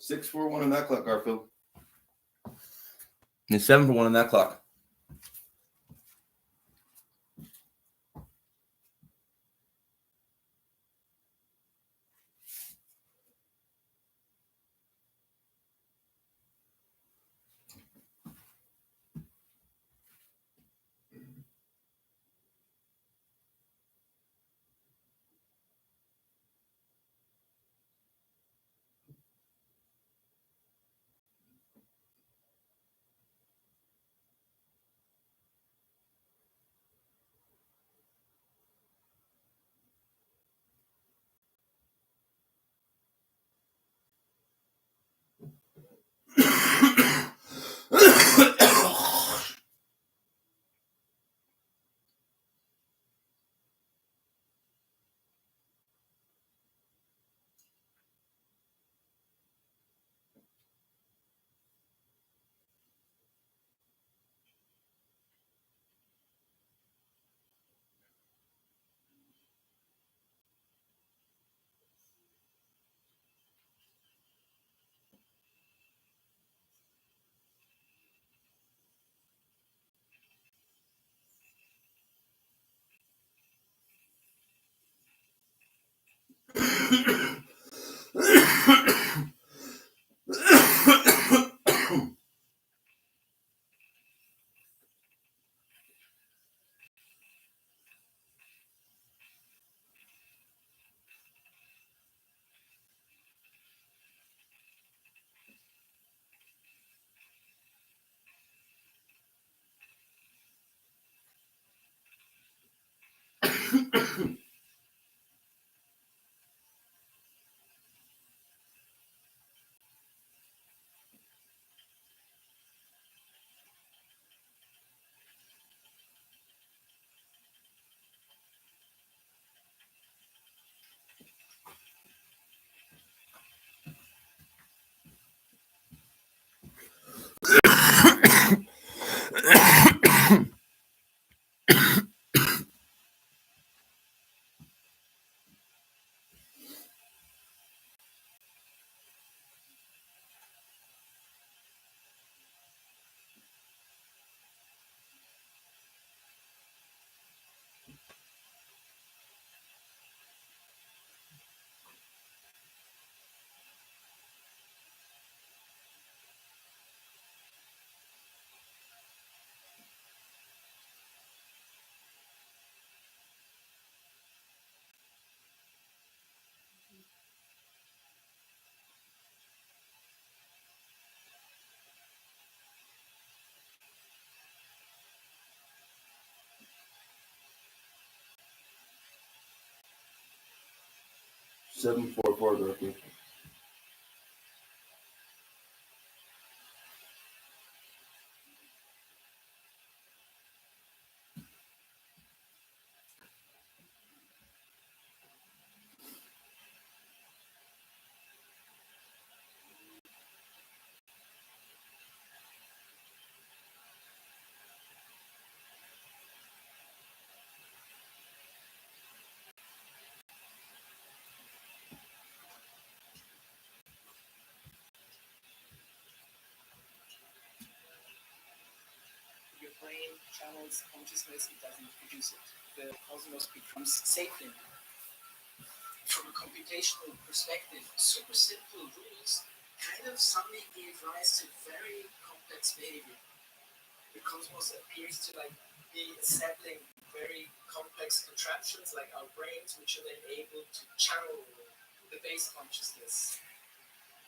6-4-1 on that clock, Garfield. And 7-1 on that clock. Seven, 4-4, Garfield. Your brain channels consciousness, it doesn't produce it. The cosmos becomes sacred. From a computational perspective, super simple rules kind of suddenly give rise to very complex behavior. The cosmos appears to be assembling very complex contraptions like our brains, which are then able to channel the base consciousness.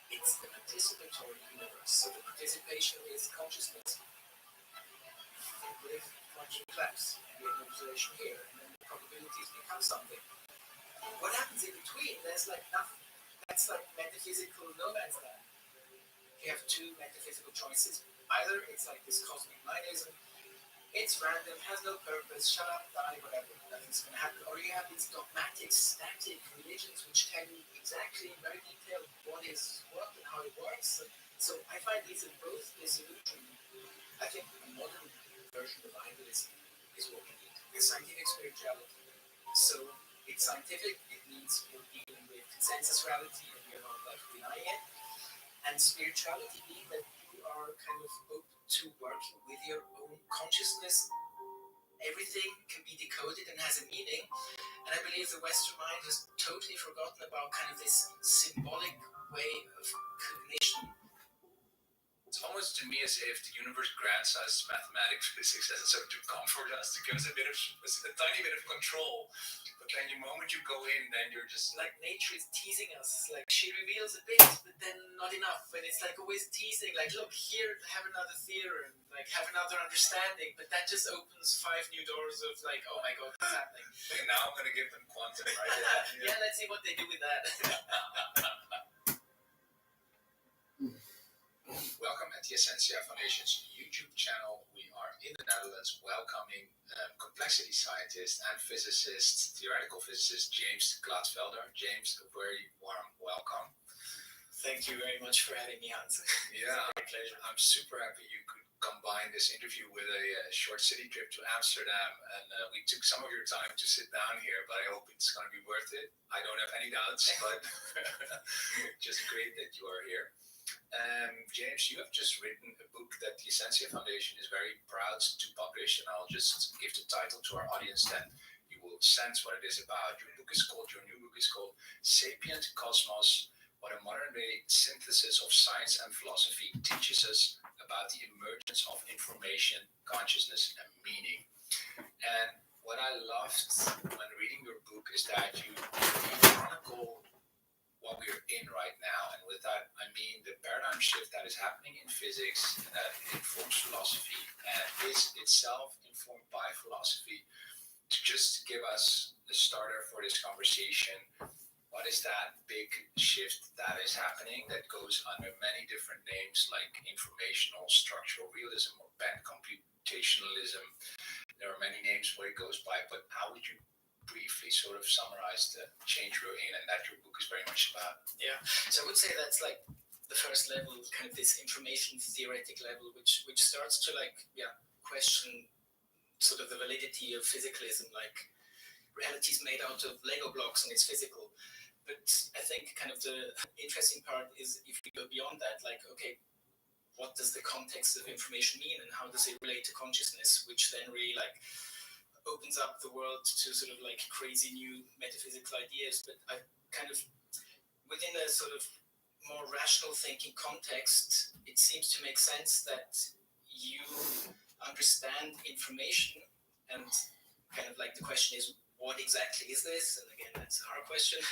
It's the participatory universe, so the participation is consciousness. With quantum collapse, we have an observation here, and then the probabilities become something. What happens in between? There's nothing. That's like metaphysical no man's land. You have two metaphysical choices. Either it's like this cosmic nihilism, it's random, has no purpose, shut up, die, whatever, nothing's going to happen. Or you have these dogmatic, static religions which tell you exactly, very detailed, what is what and how it works. So I find these are both disillusion. I think a modern version of the Bible is what we need. It's scientific spirituality. So it's scientific, it means we're dealing with consensus reality and we're not denying it. And spirituality being that you are kind of open to working with your own consciousness. Everything can be decoded and has a meaning. And I believe the Western mind has totally forgotten about kind of this symbolic way of cognition. It's almost to me as if the universe grants us mathematics, physics as a sort of to comfort us, to give us a tiny bit of control. But then the moment you go in, then you're just like nature is teasing us. Like she reveals a bit, but then not enough. And it's like always teasing. Like, look here, have another theorem, like have another understanding. But that just opens 5 new doors of like, oh my god, what's happening? And now I'm gonna give them quantum, right? Yeah, let's see what they do with that. Welcome at the Essentia Foundation's YouTube channel. We are in the Netherlands welcoming complexity scientist and physicist, theoretical physicist James Gladsvelder. James, a very warm welcome. Thank you very much for having me, Hans. Yeah, it's a pleasure. I'm super happy you could combine this interview with a short city trip to Amsterdam, and we took some of your time to sit down here, but I hope it's going to be worth it. I don't have any doubts, but just great that you are here. James, you have just written a book that the Essentia Foundation is very proud to publish, and I'll just give the title to our audience, then you will sense what it is about. Your new book is called Sapient Cosmos, What a Modern Day Synthesis of Science and Philosophy Teaches Us About the Emergence of Information, Consciousness, and Meaning. And what I loved when reading your book is that you chronicle what we're in right now, and with that I mean the paradigm shift that is happening in physics that informs philosophy and is itself informed by philosophy. To just give us the starter for this conversation, what is that big shift that is happening that goes under many different names like informational structural realism or bent computationalism? There are many names where it goes by, but how would you briefly sort of summarize the change we're in and that your book is very much about? Yeah, so I would say that's like the first level, kind of this information theoretic level, which starts to question sort of the validity of physicalism, like reality is made out of Lego blocks and it's physical. But I think kind of the interesting part is if you go beyond that, like, okay, what does the context of information mean and how does it relate to consciousness, which then really like opens up the world to sort of like crazy new metaphysical ideas. But I kind of, within a sort of more rational thinking context, it seems to make sense that you understand information, and kind of like the question is, what exactly is this? And again, that's a hard question.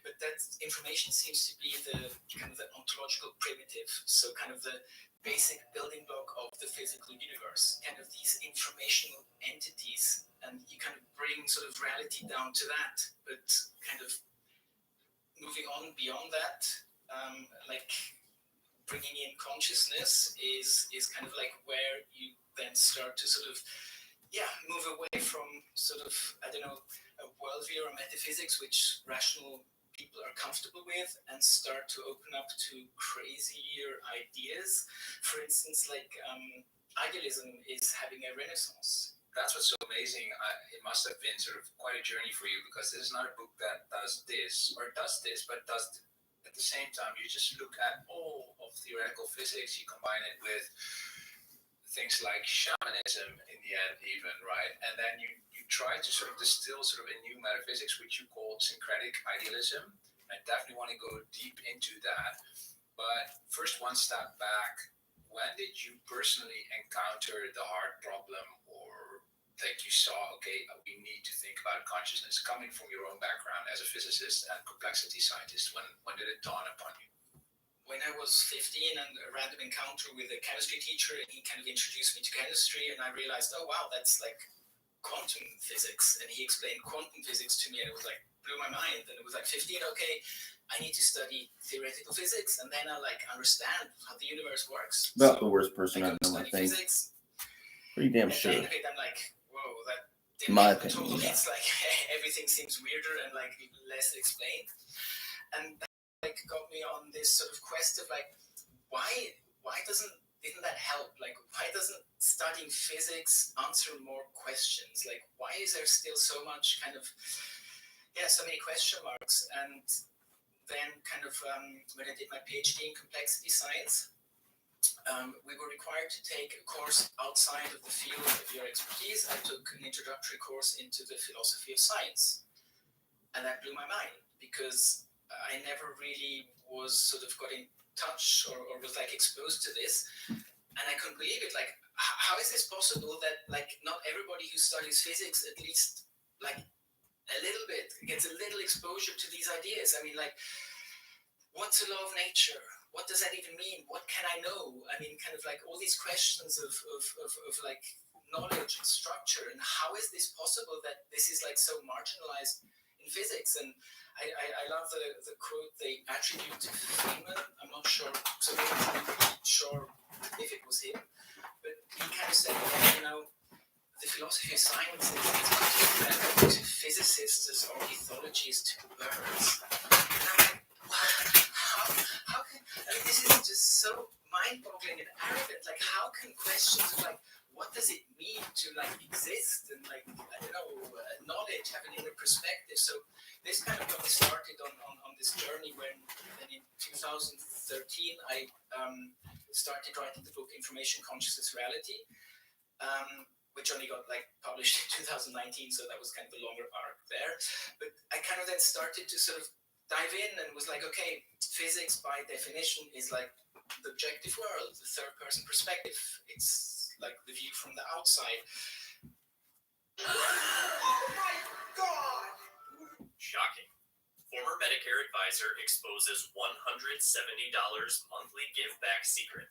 But that information seems to be the kind of the ontological primitive, so kind of the basic building block of the physical universe, kind of these informational entities, and you kind of bring sort of reality down to that, but kind of moving on beyond that, like bringing in consciousness is kind of like where you then start to sort of move away from sort of, I don't know, a worldview or metaphysics which rational people are comfortable with, and start to open up to crazier ideas. For instance, like idealism is having a renaissance. That's what's so amazing. It must have been sort of quite a journey for you, because this is not a book that does this, but does at the same time. You just look at all of theoretical physics, you combine it with things like shamanism in the end even, right? And then you try to sort of distill sort of a new metaphysics, which you call syncretic idealism. I definitely want to go deep into that. But first, one step back. When did you personally encounter the hard problem, or that you saw, okay, we need to think about consciousness, coming from your own background as a physicist and complexity scientist? When did it dawn upon you? When I was 15, and a random encounter with a chemistry teacher, and he kind of introduced me to chemistry, and I realized, oh wow, that's like quantum physics. And he explained quantum physics to me, and it was like, blew my mind. And it was like, 15, okay, I need to study theoretical physics, and then I like understand how the universe works. About the worst person I know, I think. Physics. Pretty damn At sure. the end of it, I'm like, whoa, that didn't My happen at all. opinion, yeah. It's like everything seems weirder and like less explained. And that like got me on this sort of quest of like, why didn't that help? Like, why doesn't studying physics answer more questions? Like, why is there still so much kind of so many question marks? And then kind of when I did my PhD in complexity science, we were required to take a course outside of the field of your expertise. I took an introductory course into the philosophy of science. And that blew my mind because I never really was sort of got in touch or was like exposed to this. And I couldn't believe it. Like, how is this possible that like not everybody who studies physics at least like a little bit gets a little exposure to these ideas? I mean, like, what's a law of nature? What does that even mean? What can I know? I mean, kind of like all these questions of like knowledge and structure, and how is this possible that this is like so marginalized in physics? And I love the quote they attribute to Feynman. I'm not sure, so I'm not sure if it was him, but he kind of said, yeah, you know, the philosophy of science is particularly to physicists as ornithology is to birds. And I'm like, how can, I mean, this is just so mind-boggling and arrogant. Like, how can questions of like, what does it mean to like exist and like, I don't know, knowledge, have an inner perspective? So this kind of got me started on this journey when in 2013 I started writing the book Information Consciousness Reality, which only got like published in 2019, so that was kind of a longer arc there. But I kind of then started to sort of dive in and was like, okay, physics by definition is like the objective world, the third person perspective. It's like the view from the outside. Oh my God! Shocking. Former Medicare advisor exposes $170 monthly give back secret.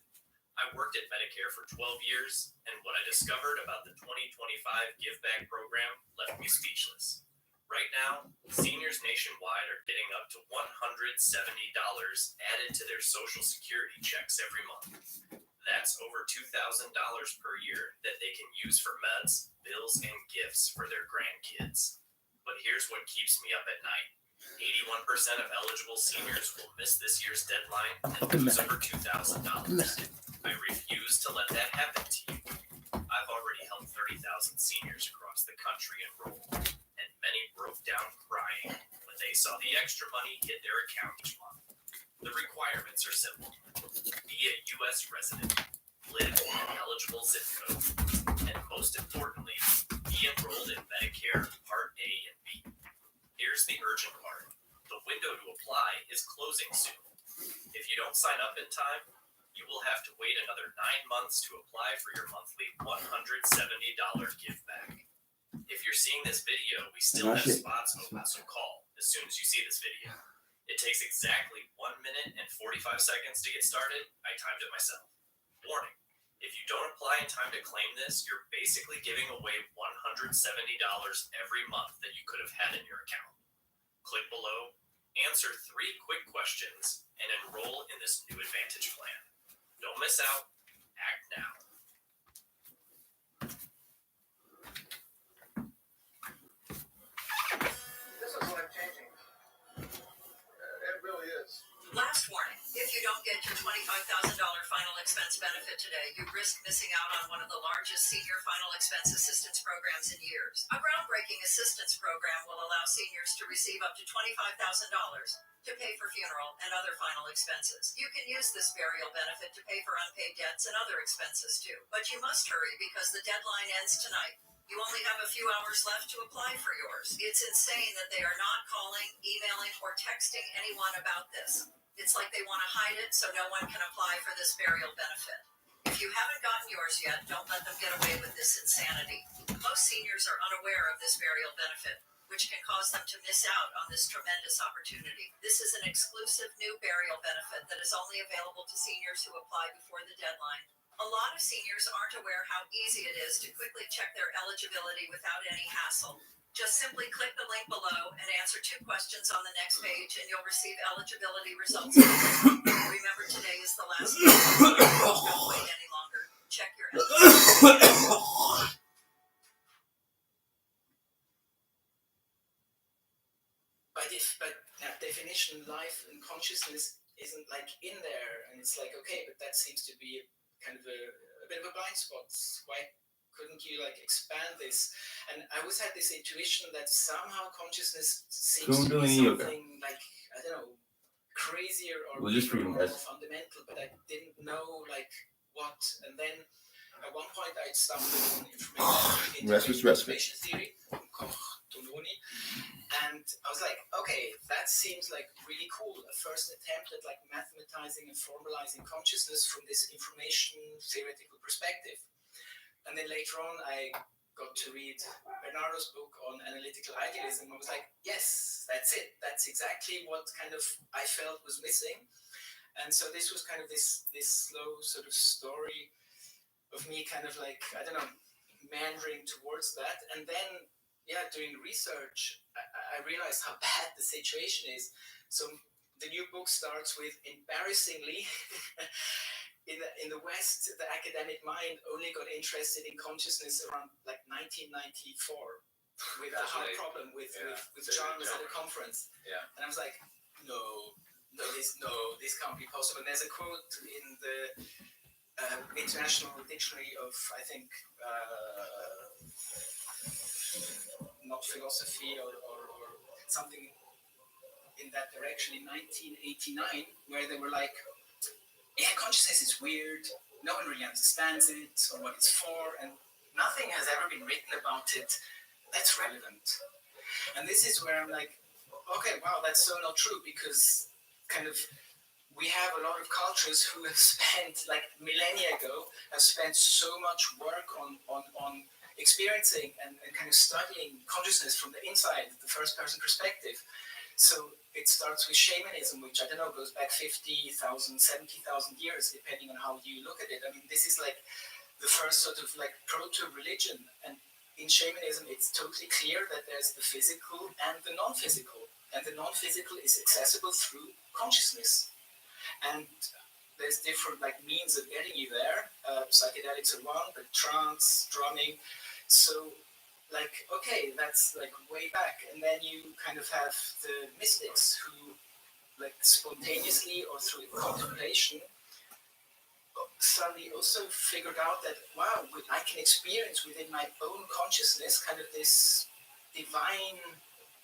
I worked at Medicare for 12 years, and what I discovered about the 2025 give back program left me speechless. Right now, seniors nationwide are getting up to $170 added to their Social Security checks every month. That's over $2,000 per year that they can use for meds, bills, and gifts for their grandkids. But here's what keeps me up at night. 81% of eligible seniors will miss this year's deadline and lose over $2,000. I refuse to let that happen to you. I've already helped 30,000 seniors across the country enroll, and many broke down crying when they saw the extra money hit their account each month. The requirements are simple. Be a U.S. resident, live in an eligible zip code, and most importantly, be enrolled in Medicare Part A and B. Here's the urgent part. The window to apply is closing soon. If you don't sign up in time, you will have to wait another 9 months to apply for your monthly $170 give back. If you're seeing this video, we still have spots open, so call as soon as you see this video. It takes exactly 1 minute and 45 seconds to get started. I timed it myself. Warning, if you don't apply in time to claim this, you're basically giving away $170 every month that you could have had in your account. Click below, answer 3 quick questions, and enroll in this new Advantage plan. Don't miss out. Act now. This is life-changing. It really is. Last warning, if you don't get your $25,000 final expense benefit today, you risk missing out on one of the largest senior final expense assistance programs in years. A groundbreaking assistance program will allow seniors to receive up to $25,000 to pay for funeral and other final expenses. You can use this burial benefit to pay for unpaid debts and other expenses too. But you must hurry because the deadline ends tonight. You only have a few hours left to apply for yours. It's insane that they are not calling, emailing, or texting anyone about this. It's like they want to hide it so no one can apply for this burial benefit. If you haven't gotten yours yet, don't let them get away with this insanity. Most seniors are unaware of this burial benefit, which can cause them to miss out on this tremendous opportunity. This is an exclusive new burial benefit that is only available to seniors who apply before the deadline. A lot of seniors aren't aware how easy it is to quickly check their eligibility without any hassle. Just simply click the link below and answer 2 questions on the next page and you'll receive eligibility results. Remember, today is the last day. Don't wait any longer. Check your eligibility. By definition, life and consciousness isn't like in there, and it's like, okay, but that seems to be kind of a bit of a blind spot. Why couldn't you like expand this? And I always had this intuition that somehow consciousness seems to be something like, I don't know, crazier or We'll just bigger read or them, more guys. fundamental, but I didn't know like what. And then at one point I stumbled on information theory from Koch Tononi, and I was like, okay, that seems like really cool. A first attempt at like mathematizing and formalizing consciousness from this information theoretical perspective. And then later on, I got to read Bernardo's book on analytical idealism. I was like, yes, that's it. That's exactly what kind of I felt was missing. And so this was kind of this slow sort of story of me kind of like, I don't know, meandering towards that. And then, yeah, doing research, I realized how bad the situation is. So the new book starts with, embarrassingly, in the West, the academic mind only got interested in consciousness around like 1994 with the hard problem with Chalmers at a conference. Yeah. And I was like, this can't be possible. And there's a quote in the International Dictionary of, I think, not philosophy or something in that direction in 1989, where they were like, yeah, consciousness is weird, no one really understands it or what it's for, and nothing has ever been written about it that's relevant. And this is where I'm like, okay, wow, that's so not true, because kind of we have a lot of cultures who have spent, like millennia ago, have spent so much work on experiencing and kind of studying consciousness from the inside, the first person perspective. So it starts with shamanism, which I don't know, goes back 50,000, 70,000 years, depending on how you look at it. I mean, this is like the first sort of like proto-religion. And in shamanism, it's totally clear that there's the physical and the non-physical. And the non-physical is accessible through consciousness. And there's different like means of getting you there. Psychedelics are one, but trance, drumming. So like, okay, that's like way back. And then you kind of have the mystics who like spontaneously or through contemplation suddenly also figured out that, wow, I can experience within my own consciousness kind of this divine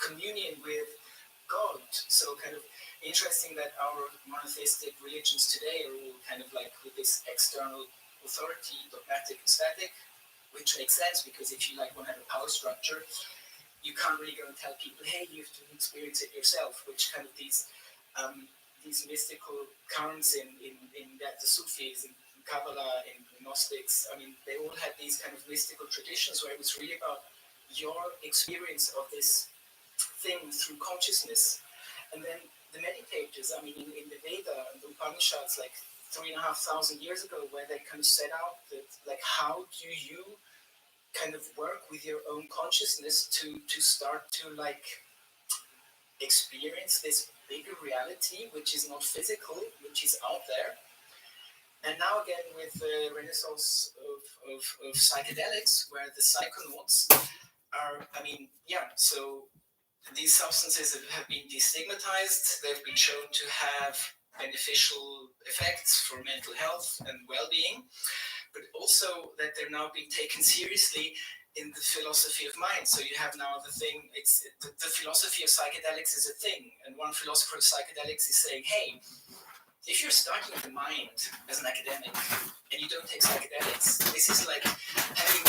communion with God. So kind of interesting that our monotheistic religions today are all kind of like with this external authority, dogmatic and static, which makes sense because if you like want to have a power structure, you can't really go and tell people, hey, you have to experience it yourself, which kind of these mystical currents in that the Sufis, in Kabbalah, in Gnostics, I mean, they all had these kind of mystical traditions where it was really about your experience of this thing through consciousness. And then the meditators, I mean, in the Veda and the Upanishads, like 3,500 years ago, where they kind of set out that, like, how do you kind of work with your own consciousness to start to, like, experience this bigger reality, which is not physical, which is out there. And now again with the renaissance of psychedelics, where the psychonauts are, I mean, yeah, so these substances have been destigmatized. They've been shown to have beneficial effects for mental health and well-being, but also that they're now being taken seriously in the philosophy of mind. So you have now the thing, it's the philosophy of psychedelics is a thing. And one philosopher of psychedelics is saying, hey, if you're studying the mind as an academic and you don't take psychedelics, this is like having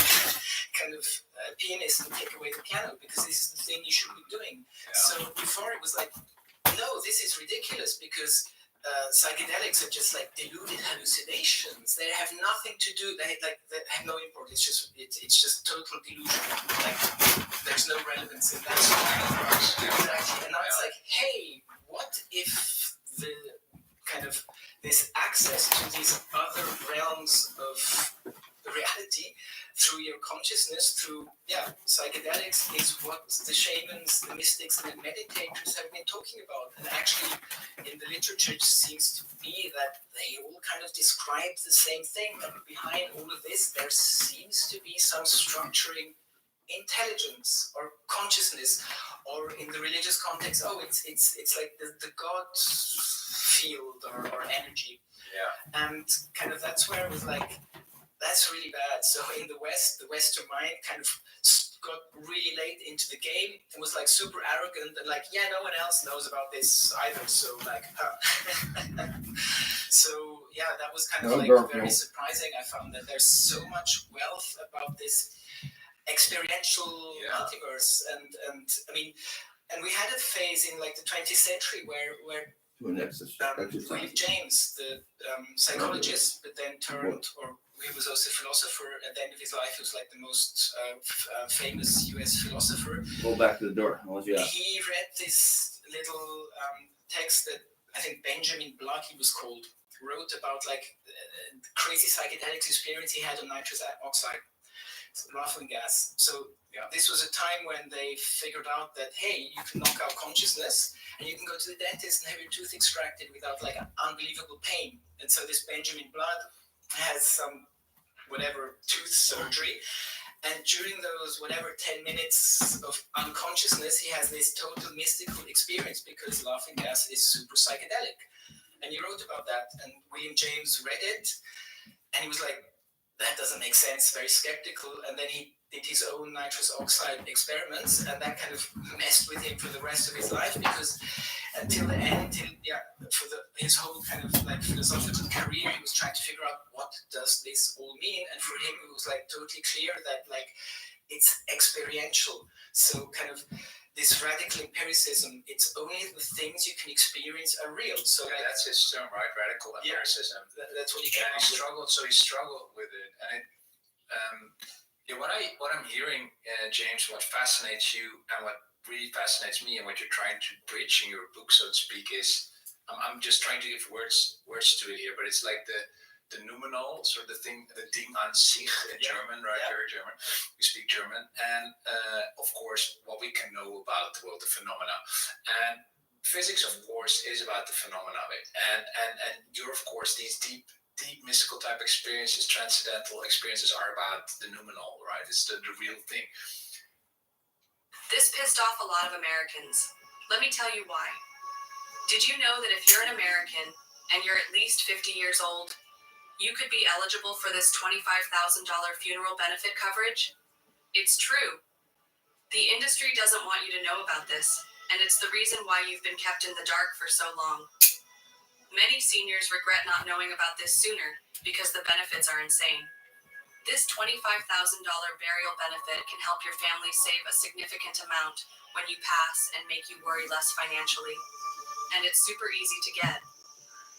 kind of a pianist and take away the piano, because this is the thing you should be doing. Yeah. So before it was like, no, this is ridiculous, because psychedelics are just like deluded hallucinations. They have nothing to do. They have no import. It's just total delusion. Like there's no relevance in that. Exactly. And now it's like, hey, what if the kind of this access to these other realms of reality through your consciousness, through psychedelics, is what the shamans, the mystics, and the meditators have been talking about. And actually, in the literature, it seems to be that they all kind of describe the same thing. That behind all of this, there seems to be some structuring intelligence or consciousness, or in the religious context, it's like the God field or energy. Yeah. And kind of that's where it was like, that's really bad. So in the West, the Western mind kind of got really late into the game and was like super arrogant and like, yeah, no one else knows about this either. So like, so yeah, that was kind of like very surprising. I found that there's so much wealth about this experiential multiverse, and I mean, and we had a phase in like the 20th century where William James, the psychologist, but then turned, or he was also a philosopher. At the end of his life, he was like the most famous U.S. philosopher. Go back to the door. He read this little text that I think Benjamin Blood, he was called, wrote about like crazy psychedelic experience he had on nitrous oxide, laughing gas. So this was a time when they figured out that, hey, you can knock out consciousness and you can go to the dentist and have your tooth extracted without like unbelievable pain. And so this Benjamin Blood has some whatever tooth surgery, and during those 10 minutes of unconsciousness, he has this total mystical experience because laughing gas is super psychedelic. And he wrote about that, and William James read it, and he was like, that doesn't make sense, very skeptical. And then he did his own nitrous oxide experiments, and that kind of messed with him for the rest of his life, because until the end, for his whole kind of like philosophical career, he was trying to figure out what does this all mean. And for him, it was like totally clear that like it's experiential. So kind of this radical empiricism, it's only the things you can experience are real. So yeah, that's his term, right? Radical empiricism. That's what he came up with. So he struggled with it. And what I'm hearing, James, what fascinates you and what really fascinates me and what you're trying to bridge in your book, so to speak, is I'm just trying to give words to it here, but it's like the noumenal, sort of the thing, the Ding an sich in German, right? Very German. We speak German. And of course, what we can know about the world, the phenomena. And physics, of course, is about the phenomena of it. And you're, of course, these deep mystical type experiences, transcendental experiences are about the noumenal, right? It's the real thing. This pissed off a lot of Americans. Let me tell you why. Did you know that if you're an American and you're at least 50 years old, you could be eligible for this $25,000 funeral benefit coverage? It's true. The industry doesn't want you to know about this, and it's the reason why you've been kept in the dark for so long. Many seniors regret not knowing about this sooner because the benefits are insane. This $25,000 burial benefit can help your family save a significant amount when you pass and make you worry less financially. And it's super easy to get.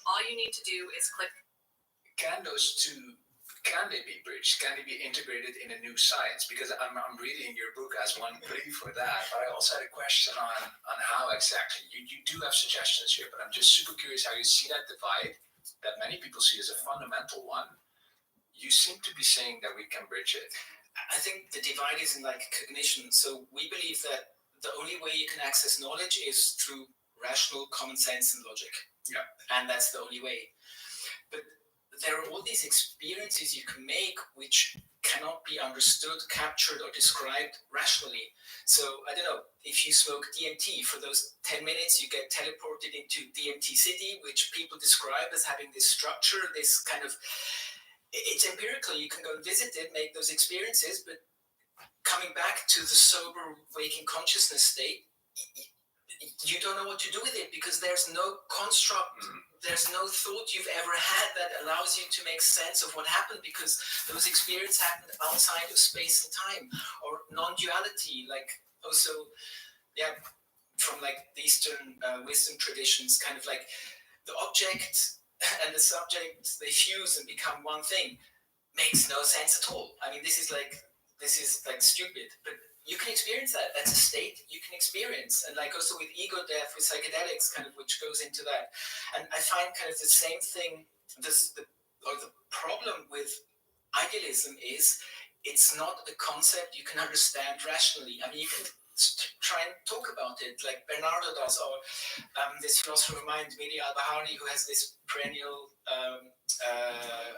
All you need to do is click. Can those two, can they be bridged? Can they be integrated in a new science? Because I'm reading your book as one plea for that, but I also had a question on how exactly. You do have suggestions here, but I'm just super curious how you see that divide that many people see as a fundamental one. You seem to be saying that we can bridge it. I think the divide is in like cognition. So we believe that the only way you can access knowledge is through rational common sense and logic. Yeah. And that's the only way. But there are all these experiences you can make which cannot be understood, captured, or described rationally. So, I don't know, if you smoke DMT, for those 10 minutes, you get teleported into DMT City, which people describe as having this structure, this kind of, it's empirical. You can go and visit it, make those experiences, but coming back to the sober waking consciousness state, you don't know what to do with it because there's no construct, there's no thought you've ever had that allows you to make sense of what happened, because those experiences happened outside of space and time, or non-duality, like also, from like the Eastern wisdom traditions, kind of like the object and the subject, they fuse and become one thing. Makes no sense at all. I mean, this is like stupid, but you can experience that. That's a state you can experience. And like also with ego death, with psychedelics, kind of, which goes into that. And I find kind of the same thing, the problem with idealism is it's not a concept you can understand rationally. I mean, you can try and talk about it like Bernardo does, or this philosopher of mine, Miri al-Bahari, who has this perennial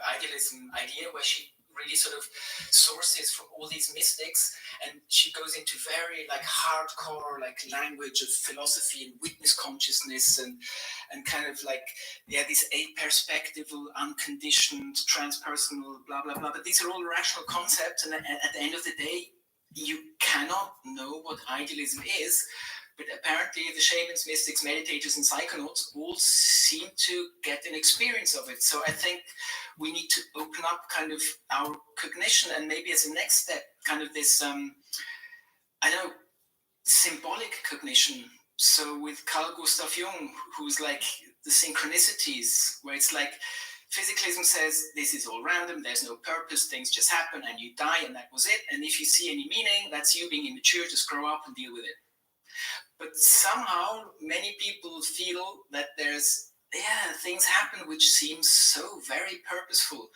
idealism idea where she really sort of sources from all these mystics, and she goes into very like hardcore like language of philosophy and witness consciousness and kind of like this aperspectival, unconditioned, transpersonal, blah blah blah. But these are all rational concepts, and at the end of the day, you cannot know what idealism is, but apparently the shamans, mystics, meditators, and psychonauts all seem to get an experience of it. So I think we need to open up kind of our cognition, and maybe as a next step, kind of this, I don't know, symbolic cognition. So with Carl Gustav Jung, who's like the synchronicities, where it's like physicalism says this is all random, there's no purpose, things just happen and you die and that was it. And if you see any meaning, that's you being immature, just grow up and deal with it. But somehow many people feel that there's things happen which seem so very purposeful.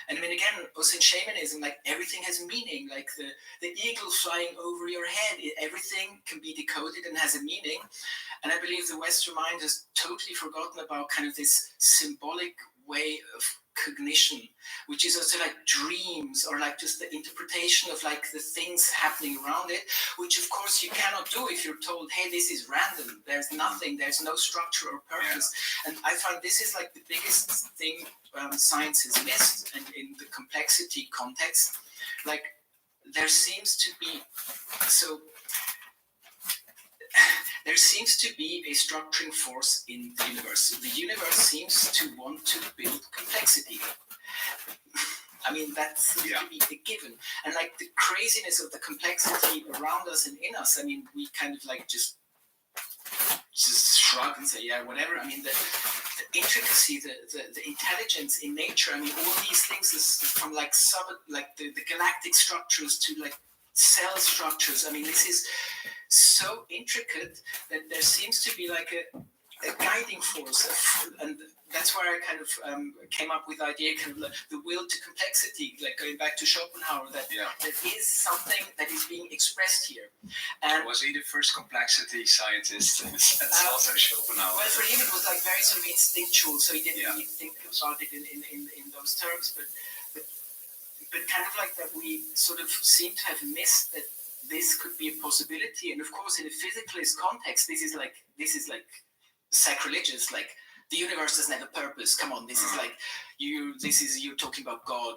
And I mean, again, also in shamanism, like everything has meaning, like the eagle flying over your head, everything can be decoded and has a meaning. And I believe the Western mind has totally forgotten about kind of this symbolic way of cognition, which is also like dreams, or like just the interpretation of like the things happening around it, which of course you cannot do if you're told, hey, this is random, there's nothing, there's no structure or purpose. And I find this is like the biggest thing science has missed, and in the complexity context, like there seems to be a structuring force in the universe. The universe seems to want to build complexity. I mean, that seems to be a given. And like the craziness of the complexity around us and in us, I mean, we kind of like just shrug and say, yeah, whatever. I mean, the intricacy, the intelligence in nature, I mean, all these things is from like the galactic structures to like cell structures. I mean, this is so intricate that there seems to be like a guiding force, and that's where I kind of came up with the idea, kind of the will to complexity, like going back to Schopenhauer, that there is something that is being expressed here. And was he the first complexity scientist? That's also Schopenhauer. Well, for him it was like very sort of instinctual, so he didn't really think about it in those terms, but kind of like that we sort of seem to have missed that this could be a possibility. And of course, in a physicalist context, this is like sacrilegious. Like the universe doesn't have a purpose. Come on, this is like you're talking about God,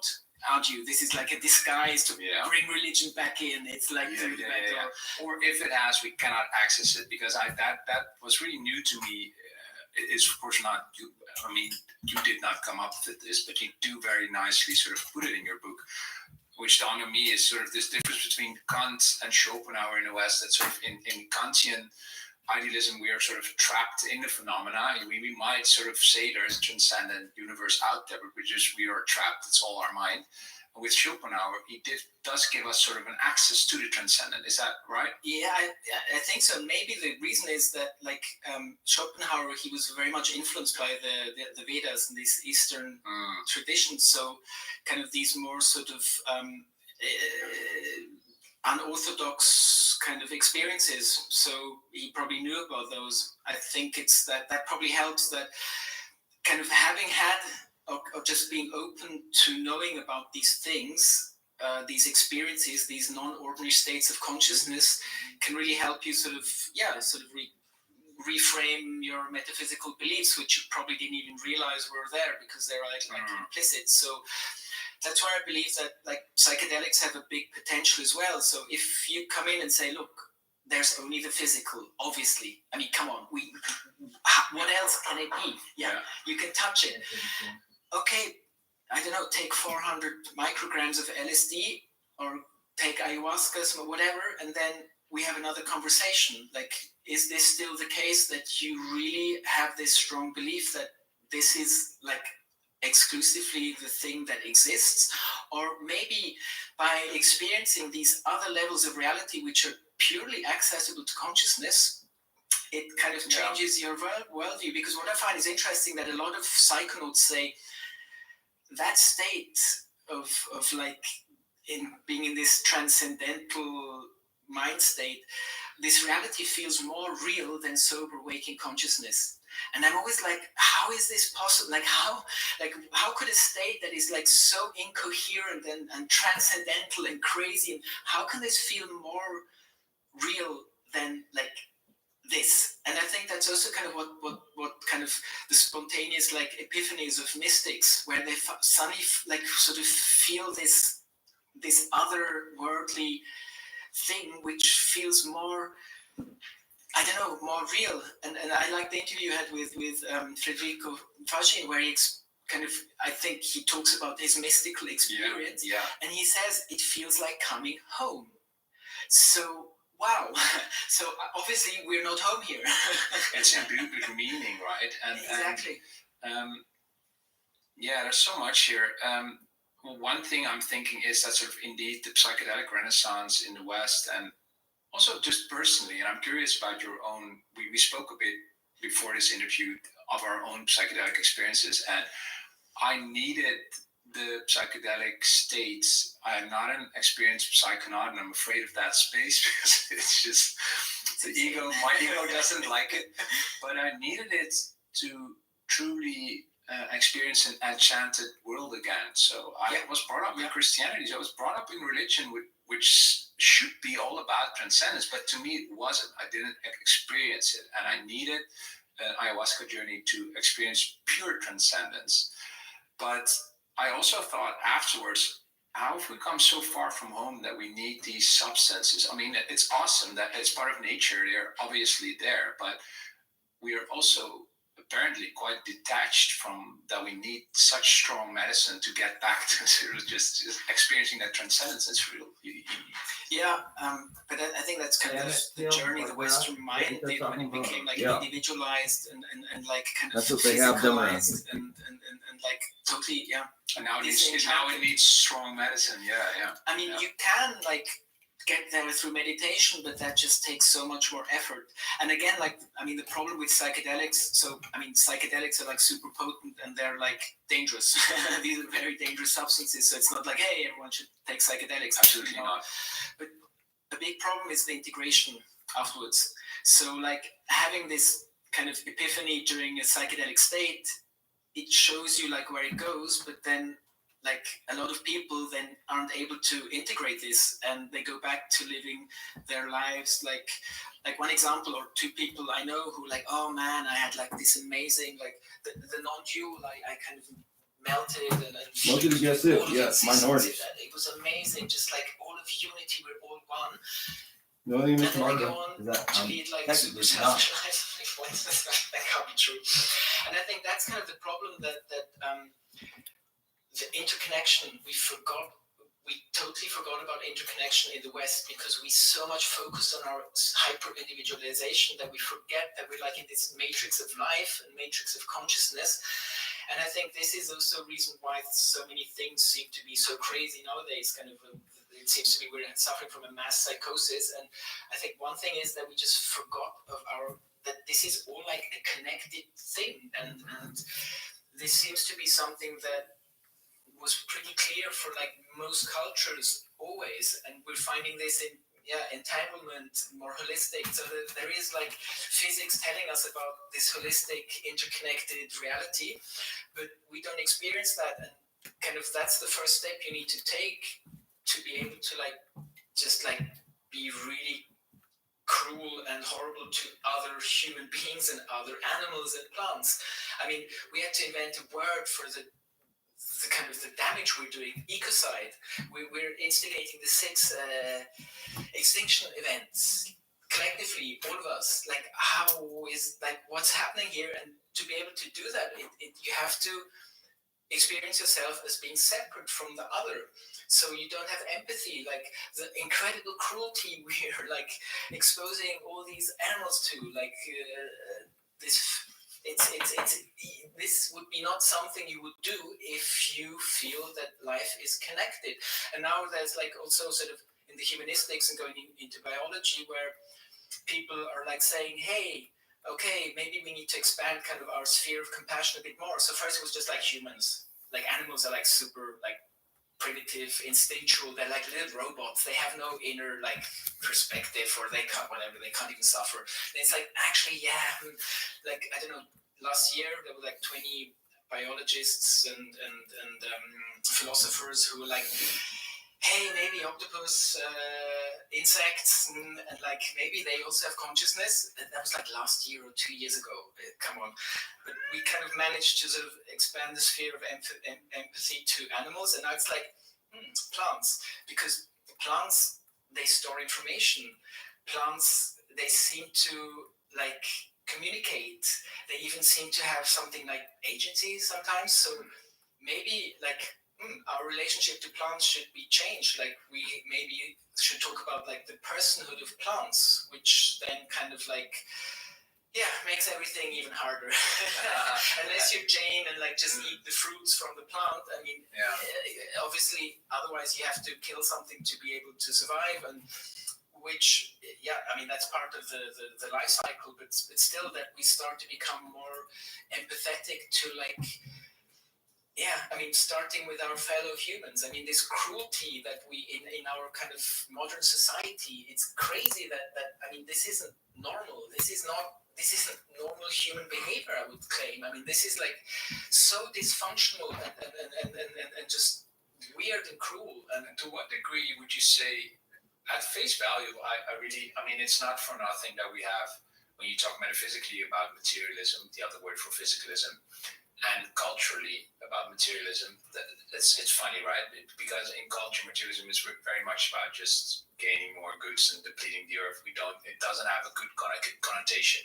aren't you? This is like a disguise to bring religion back in. It's like or if it has, we cannot access it, because that was really new to me. It's of course not you. I mean, you did not come up with this, but you do very nicely sort of put it in your book. Which dawned on me is sort of this difference between Kant and Schopenhauer in the West. That sort of in Kantian idealism, we are sort of trapped in the phenomena. We might sort of say there's a transcendent universe out there, but we are trapped. It's all our mind. And with Schopenhauer, he does give us sort of an access to the transcendent. Is that right? Yeah, I think so. Maybe the reason is that, like Schopenhauer, he was very much influenced by the Vedas and these Eastern traditions. So, kind of these more sort of unorthodox kind of experiences. So he probably knew about those. I think it's that probably helps, that kind of having had or just being open to knowing about these things, these experiences, these non-ordinary states of consciousness can really help you sort of reframe your metaphysical beliefs, which you probably didn't even realize were there because they're like implicit. So that's where I believe that like psychedelics have a big potential as well. So if you come in and say, look, there's only the physical, obviously. I mean, come on, what else can it be? Yeah, you can touch it. Okay, I don't know, take 400 micrograms of LSD or take ayahuasca or whatever, and then we have another conversation. Like, is this still the case that you really have this strong belief that this is like exclusively the thing that exists? Or maybe by experiencing these other levels of reality which are purely accessible to consciousness, it kind of changes your worldview. Because what I find is interesting that a lot of psychonauts say that state of like in being in this transcendental mind state, this reality feels more real than sober waking consciousness. And I'm always like, how is this possible? Like how could a state that is like so incoherent and transcendental and crazy, and how can this feel more real than like this? And I think that's also kind of what kind of the spontaneous like epiphanies of mystics, where they suddenly like sort of feel this otherworldly thing which feels more, I don't know, more real. And I like the interview you had with Federico Fasci, where I think he talks about his mystical experience, and he says it feels like coming home. So, wow. So obviously we're not home here. It's imbued with meaning, right? Exactly. There's so much here. One thing I'm thinking is that sort of indeed the psychedelic renaissance in the West, and also just personally, and I'm curious about your own, we spoke a bit before this interview of our own psychedelic experiences, and I needed the psychedelic states. I am not an experienced psychonaut, and I'm afraid of that space because it's just my ego doesn't like it, but I needed it to truly experience an enchanted world again. So I was brought up in Christianity. So I was brought up in religion, which should be all about transcendence, but to me it wasn't. I didn't experience it, and I needed an ayahuasca journey to experience pure transcendence. But I also thought afterwards, how have we come so far from home that we need these substances? I mean, it's awesome that it's part of nature. They're obviously there, but we are also apparently quite detached from that. We need such strong medicine to get back to sort of just experiencing that transcendence. It's real. But I think that's kind of the journey of the Western mind did when it became like individualized and like kind of that's what they have done around physicalized and like totally, And now it needs strong medicine. I mean, you can like get there through meditation, but that just takes so much more effort. And again, like, I mean, the problem with psychedelics, psychedelics are like super potent and they're like dangerous. These are very dangerous substances. So it's not like, hey, everyone should take psychedelics. Absolutely not. But the big problem is the integration afterwards. So like having this kind of epiphany during a psychedelic state, it shows you like where it goes, but then like a lot of people then aren't able to integrate this and they go back to living their lives like one example or two people I know who like, oh man, I had like this amazing, like the non-dual, I kind of melted and minority. It was amazing, just like all of unity, we're all one. The only thing and then Mark they go on is that to be like super self-actualized. That can't be true. And I think that's kind of the problem that the interconnection, we totally forgot about interconnection in the West because we so much focused on our hyper-individualization that we forget that we're like in this matrix of life and matrix of consciousness. And I think this is also a reason why so many things seem to be so crazy nowadays. It seems to be we're suffering from a mass psychosis. And I think one thing is that we just forgot that this is all like a connected thing. And this seems to be something that was pretty clear for like most cultures always, and we're finding this in entanglement, more holistic. So there is like physics telling us about this holistic, interconnected reality, but we don't experience that. And kind of that's the first step you need to take to be able to like just like be really cruel and horrible to other human beings and other animals and plants. I mean, we had to invent a word for the kind of the damage we're doing, ecocide. We're instigating the 6 extinction events collectively, all of us. Like, how is like what's happening here? And to be able to do that, you have to experience yourself as being separate from the other. So you don't have empathy, like the incredible cruelty we're like exposing all these animals to, like this. This would be not something you would do if you feel that life is connected. And now there's like also sort of in the humanistics and going into biology where people are like saying, hey, okay, maybe we need to expand kind of our sphere of compassion a bit more. So first it was just like humans, like animals are like super like primitive, instinctual, they're like little robots, they have no inner like perspective, or they can't even suffer. And it's like, actually, like I don't know, last year there were like 20 biologists and philosophers who were like, hey, maybe octopus, insects, and like maybe they also have consciousness. And that was like last year or 2 years ago. Come on. But we kind of managed to sort of expand the sphere of empathy to animals. And now it's like plants, because plants, they store information. Plants, they seem to like communicate. They even seem to have something like agency sometimes. So maybe like our relationship to plants should be changed. Like we maybe should talk about like the personhood of plants, which then kind of like makes everything even harder. Unless you're Jane and like just eat the fruits from the plant. I mean, obviously, otherwise you have to kill something to be able to survive, and which, I mean, that's part of the life cycle. But still, that we start to become more empathetic to like. I mean, starting with our fellow humans. I mean, this cruelty that we in our kind of modern society, it's crazy that I mean, this isn't normal. This isn't normal human behavior, I would claim. I mean, this is like so dysfunctional and just weird and cruel. And to what degree would you say, at face value, I mean, it's not for nothing that we have, when you talk metaphysically about materialism, the other word for physicalism, and culturally about materialism, it's funny, right? Because in culture, materialism is very much about just gaining more goods and depleting the earth. It doesn't have a good connotation.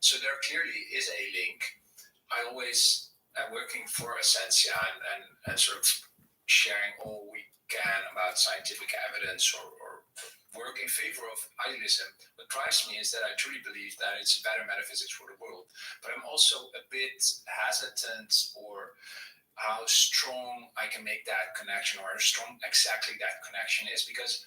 So there clearly is a link. I always am working for Essentia and sort of sharing all we can about scientific evidence or work in favor of idealism. What drives me is that I truly believe that it's a better metaphysics for the world. But I'm also a bit hesitant or how strong I can make that connection, or how strong exactly that connection is. Because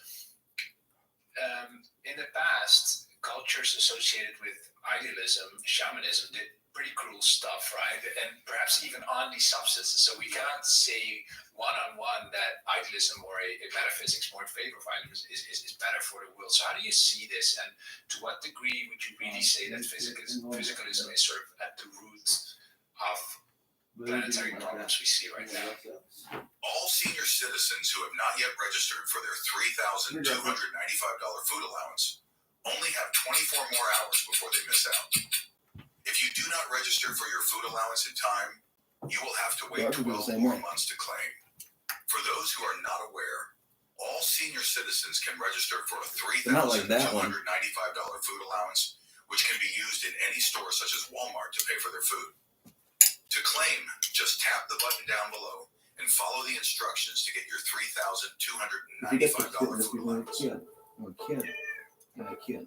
in the past, cultures associated with idealism, shamanism, did pretty cruel stuff, right? And perhaps even on these substances. So we cannot say one-on-one that idealism or a metaphysics more in favor of idealism is better for the world. So how do you see this? And to what degree would you really say that physicalism is sort of at the root of planetary problems we see right now? All senior citizens who have not yet registered for their $3,295 food allowance only have 24 more hours before they miss out. If you do not register for your food allowance in time, you will have to wait 12 more months to claim. For those who are not aware, all senior citizens can register for a $3,295 food allowance, which can be used in any store such as Walmart to pay for their food. To claim, just tap the button down below and follow the instructions to get your $3,295 food allowance. I'm a kid.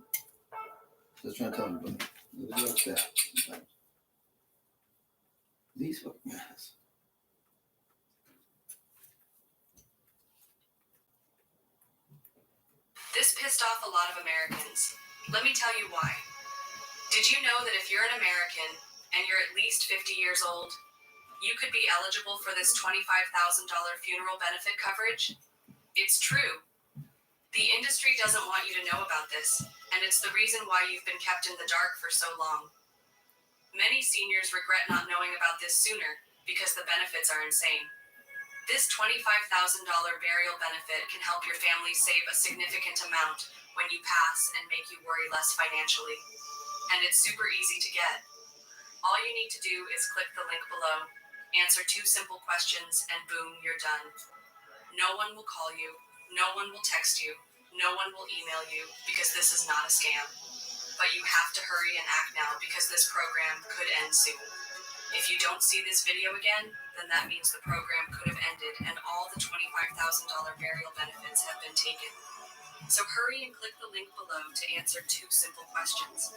Just trying to tell you, what's that? These fucking guys. This pissed off a lot of Americans. Let me tell you why. Did you know that if you're an American and you're at least 50 years old, you could be eligible for this $25,000 funeral benefit coverage? It's true. The industry doesn't want you to know about this, and it's the reason why you've been kept in the dark for so long. Many seniors regret not knowing about this sooner because the benefits are insane. This $25,000 burial benefit can help your family save a significant amount when you pass and make you worry less financially. And it's super easy to get. All you need to do is click the link below, answer 2 simple questions, and boom, you're done. No one will call you, no one will text you, no one will email you because this is not a scam. But you have to hurry and act now because this program could end soon. If you don't see this video again, then that means the program could have ended and all the $25,000 burial benefits have been taken. So hurry and click the link below to answer 2 simple questions.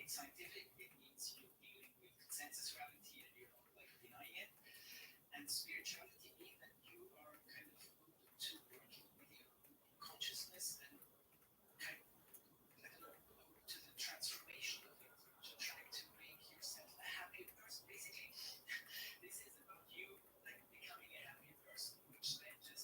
Scientific, it means you're dealing with consensus reality and you're not like denying it. And spirituality means that you are kind of open to working with your consciousness and kind of, I don't know, open to the transformation of it, to trying to make yourself a happier person. Basically, this is about you like becoming a happier person, which then just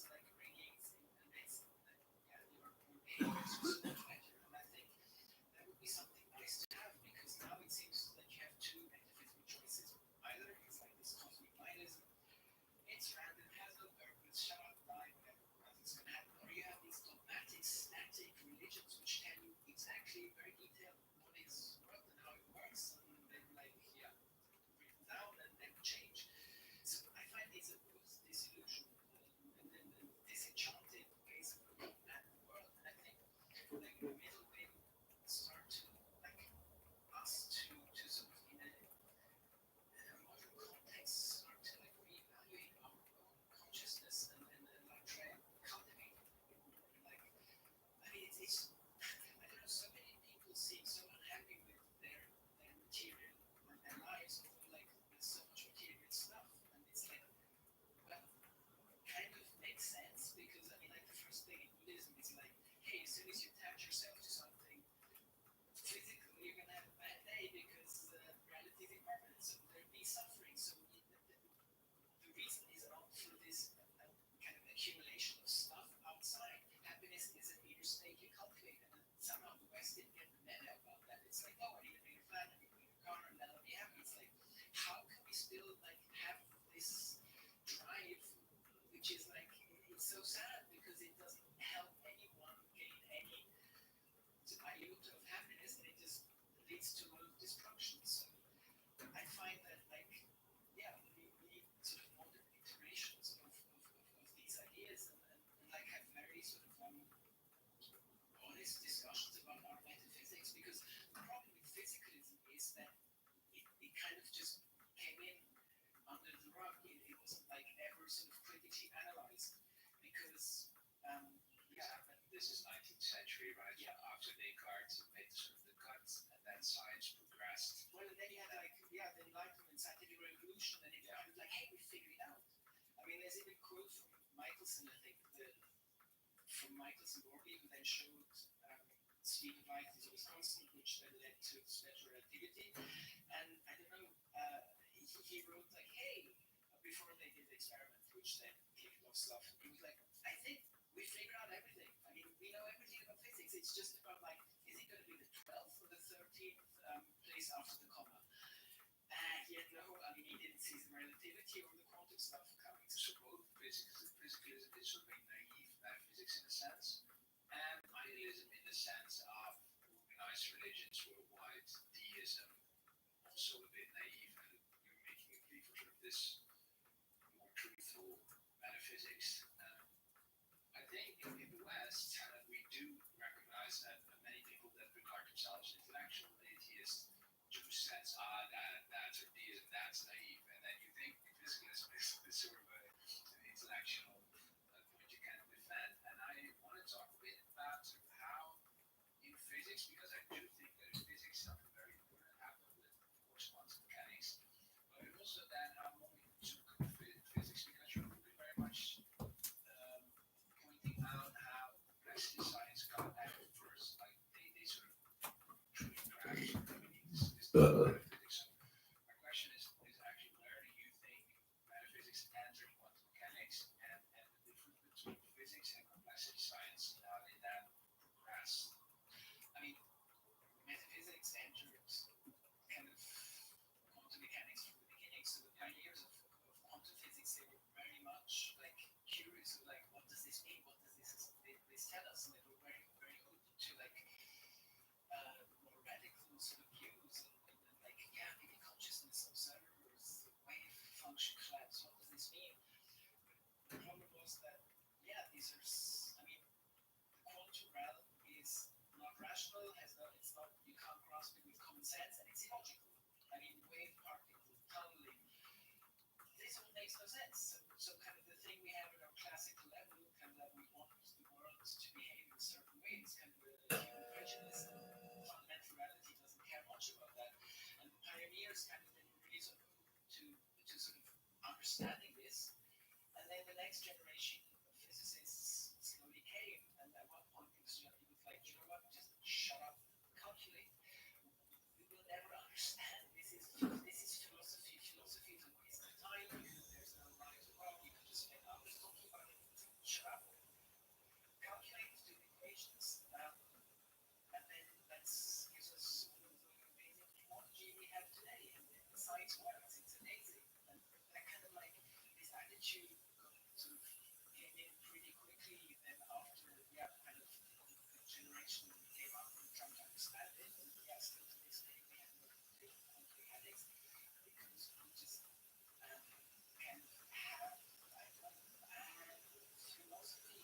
still like have this drive, which is like it's so sad because it doesn't help anyone gain any iota of happiness, and it just leads to a lot of destruction. So I find that like we need sort of modern iterations of these ideas and like have very sort of honest discussions about our metaphysics, because the problem with physicalism is that it kind of just came in under the rug. It wasn't like ever sort of critically analyzed because This is 19th century, right? Yeah. After Descartes made sort of the cuts, and then science progressed. well, then you had like the Enlightenment, scientific revolution, and it's kind of like, hey, we figured it out. I mean, there's even a quote from Michelson, I think, from Michelson-Morley, who then showed speed of light is always constant, which then led to special relativity. And I don't know, he wrote like, hey, before they did the experiment, which then kicked off stuff, he was like, I think we figured out everything. I mean, we know everything about physics. It's just about like, is it going to be the 12th or the 13th place after the comma? Yet no, I mean, he didn't see the relativity or the quantum stuff coming. So both physicalism is sort of a naive metaphysics in a sense, and idealism in the sense of organized religions worldwide, deism, also a bit naive, and you're making a plea for sort of this more truthful metaphysics. I think in the West, we do recognize that many people that regard themselves intellectual atheists do sense, that's or deism, that's naive, and then you think physicalism is sort of an intellectual point you can't defend. And I want to talk a bit about sort of how in physics, because I do think that in physics something very important happened with, of course, quantum mechanics, but also then how more we sort of come to physics, because you're very much pointing out how complexity science got at first, like they sort of truly crashed. I mean, this metaphysics. So my question is actually, where do you think metaphysics entered quantum mechanics, and the difference between physics and complexity science, how did that progress? I mean, metaphysics entered kind of quantum mechanics from the beginning. So the pioneers of quantum physics, they were very much like curious of like, what does this mean? What does this tell us? And they were very, very open to like more radical sort of views and like, maybe consciousness observers, wave function collapse. What does this mean? The problem was that these are. I mean, the quantum realm is not rational, it's not, you can't grasp it with common sense, and it's illogical. I mean, wave particle, tunneling, this all makes no sense. So kind of the thing we have at our classical level, kind of that we want the world to behave in a certain way, is kind of a human prejudice. Fundamental reality doesn't care much about that. And the pioneers kind of then really sort of to sort of understanding this. And then the next generation of physicists slowly came, and at one point it was like, you know what, just shut up, calculate. We will never understand. This is philosophy. Philosophy is a waste of time. There's no right or wrong. You can just spend hours talking about it. Shut up. Calculate, do equations, and then that gives us all of the amazing technology we have today. And the science works. It's amazing. And that kind of like this attitude sort of came in pretty quickly. Then after kind of the generation came up and trying to understand it, and still to this day we have no clue quantum mechanics, because we just kind of have philosophy.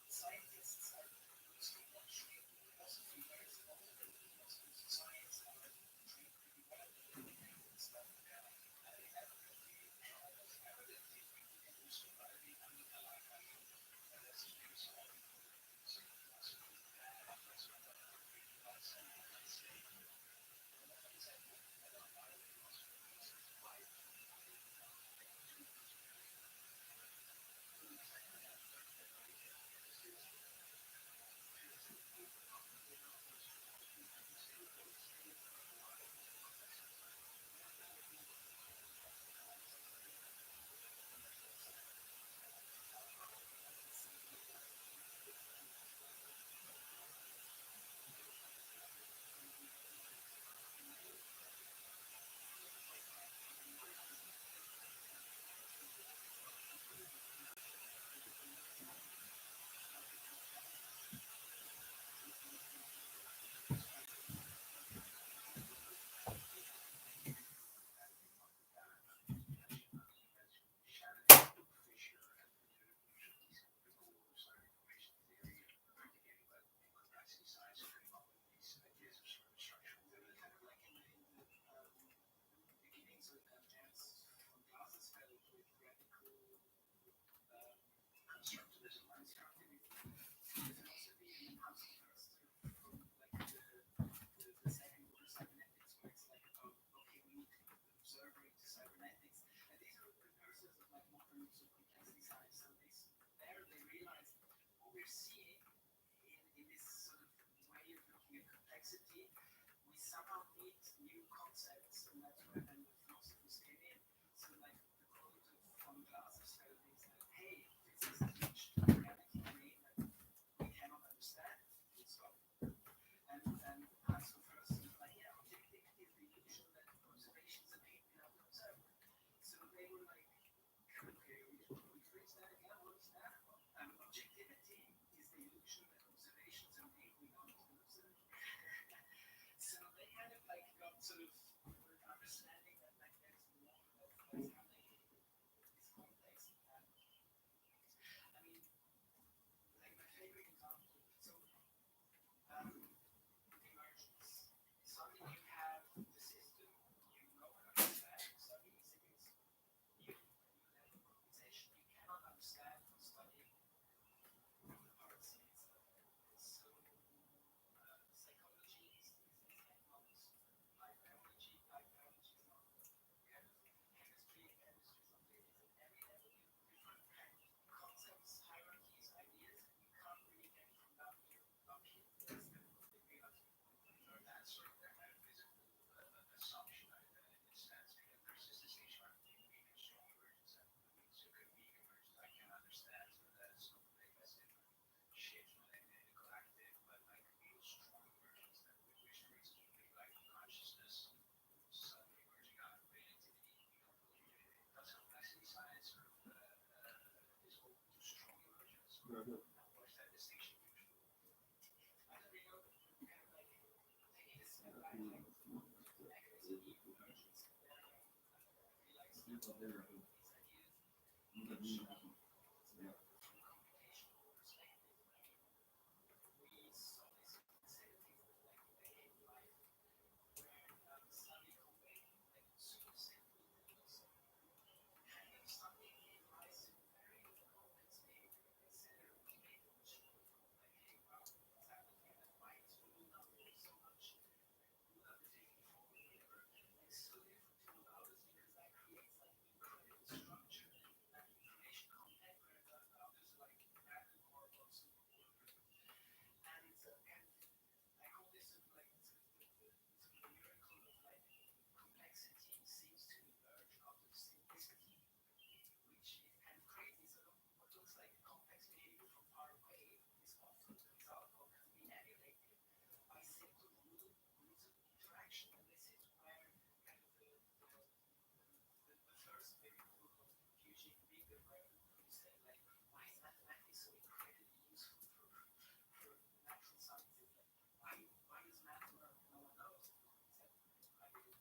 Scientists are mostly not trained in philosophy, whereas a lot of the philosophers of science are trained pretty well in stuff. structuralism, constructivism, philosophy, and then how some first like the second order cybernetics, where it's like about okay, we need to put the observer into cybernetics, and these are precursors of like modern sort of complexity science. So they realize what we're seeing in this sort of way of looking at complexity, we somehow need new concepts, and that's where then the philosophers came in. So like the quote of von Glaser's is like, hey, physics is reached reality domain that we cannot understand. Full stop. And Haskell first is like, yeah, objectivity is the illusion that observations are made without the observer. So they were like, okay, we rephrase that again. What is that? Objectivity is the illusion that observations are made without an observer. So they kind of like got sort of understanding that like there's more that's happening in this context. I mean, like my favorite example. So emergence. Suddenly you have the system you know and understand. Suddenly seems new level of organization. You cannot understand from studying the parts in itself. So psychology is like not like biology. Like biology is not kind of chemistry. Chemistry is not physics. At every level you have different kind of concepts, hierarchies, ideas, and you can't really get from down here up here. That's kind of what they realize. That's sort of their metaphysical assumption in a sense, because there's just this hierarchy between weak and strong emergence. And so could weak emergence I can understand, so that's sort of like that's different shapes within the collective, but like real strong emergence that which creates like consciousness suddenly emerging out of creativity. That's complexity science sort of is open to strong emergence. What's that distinction usually? I don't really know, but kind of like taking a step back, like mechanism emergence, and then realizing these ideas emerge from computational perspective. We saw this in the 70s with like decade life, where Stanley Kubrick, like super simple rules, kind of something gave rise to very complex behavior, etc. Which made the machine like, hey, wow, what's happening here? Why is rule number so much? Rule number taking forward, whatever. Like so different to others because that creates like incredible structure and that information content, where the others like random or super order. And it's kind of I call this sort of like sort of the miracle of like complexity seems to emerge out of simplicity, which is kind of crazy. So what looks like complex behavior from far away is often the result of can be emulated by simple rules of interaction. And this is where kind of the first miracle of Eugene Bigger, where he said like, why is mathematics so incredibly useful for natural sciences? Like, why does math work? No one knows. Except I do.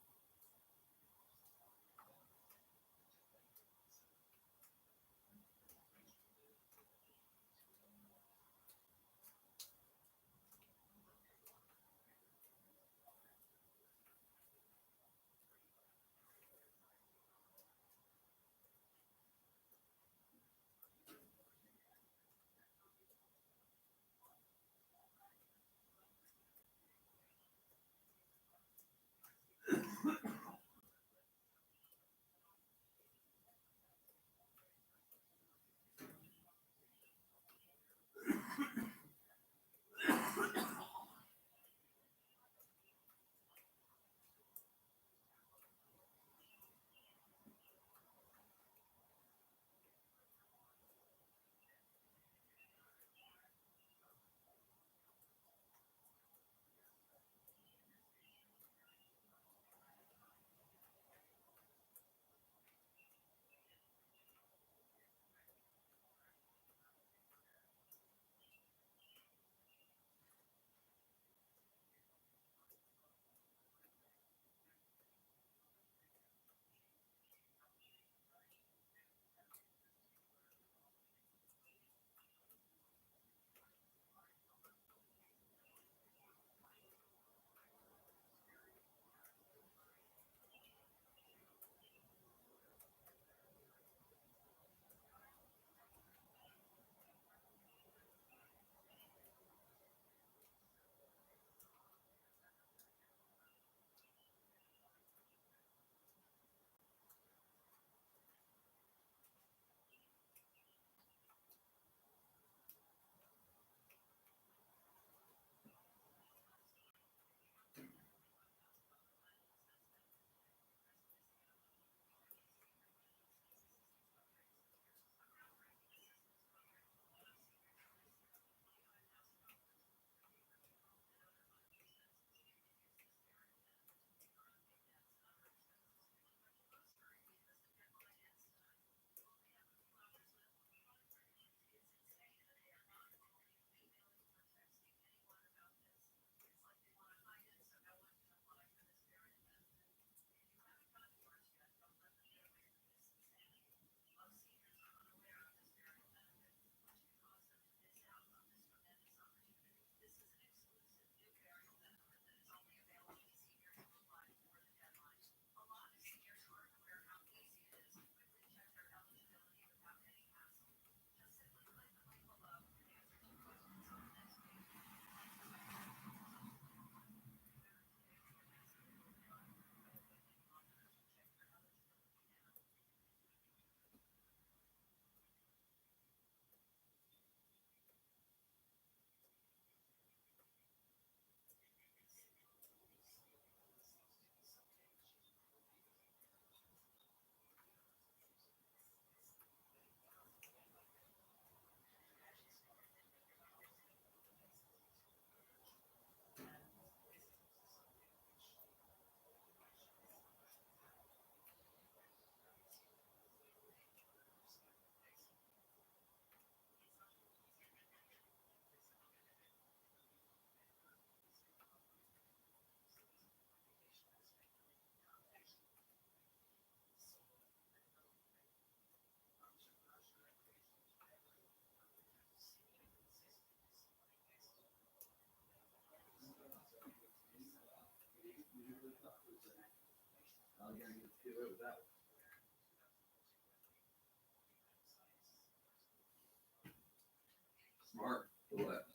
Smart. What?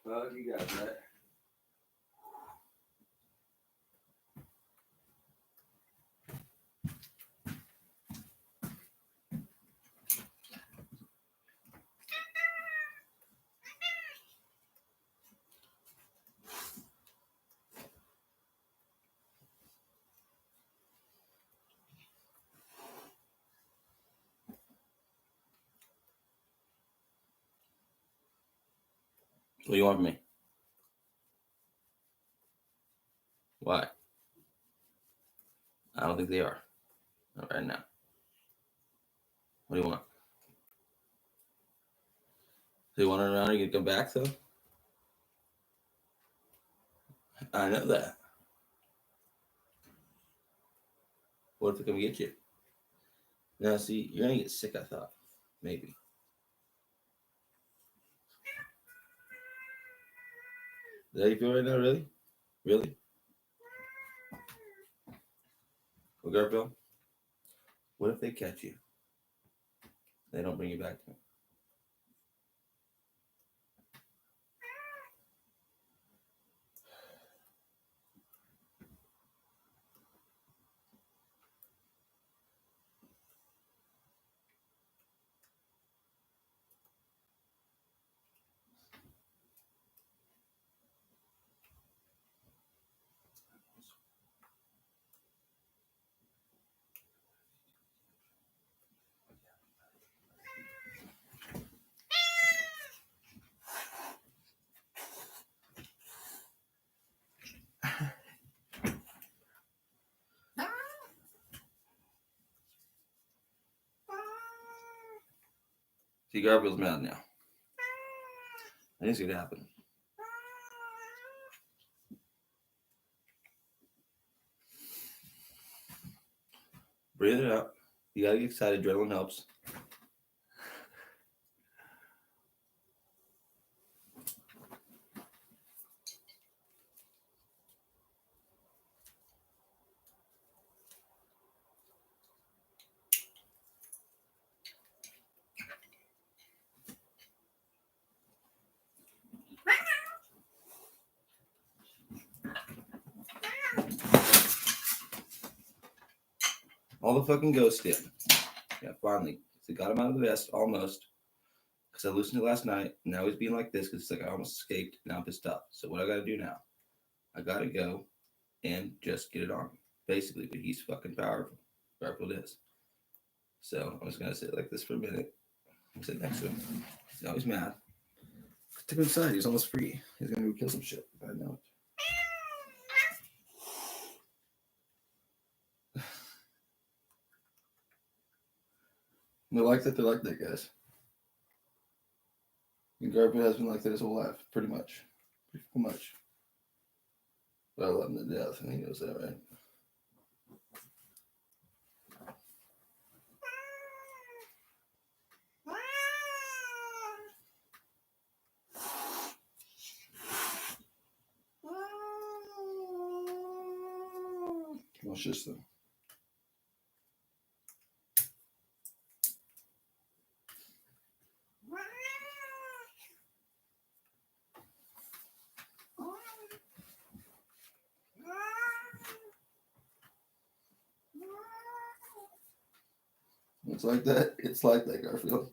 Well, you got that. What do you want from me? Why? I don't think they are. Not right now. What do you want? Do you want to run around? Are you gonna come back though? I know that. What if they come get you? No, see, you're gonna get sick. I thought maybe. Is that how you feel right now? Really? Really? Well, Garfield, what if they catch you? They don't bring you back. See, Garfield's mad now. I think it's gonna happen. Breathe it out. You gotta get excited. Adrenaline helps. All the fucking ghosts did. Yeah, finally. So got him out of the vest, almost. Because I loosened it last night. Now he's being like this because it's like I almost escaped. Now I'm pissed off. So what I gotta do now? I gotta go and just get it on. Basically, but he's fucking powerful. Garfield is. So I'm just gonna sit like this for a minute. Sit next to him. Now he's mad. Took him inside. He's almost free. He's gonna go kill some shit. I know it. They're like that, guys. And Garfield has been like that his whole life, pretty much. Pretty much. But I love him to death, and he knows that, right? Watch this, though. It's like that. It's like that, Garfield.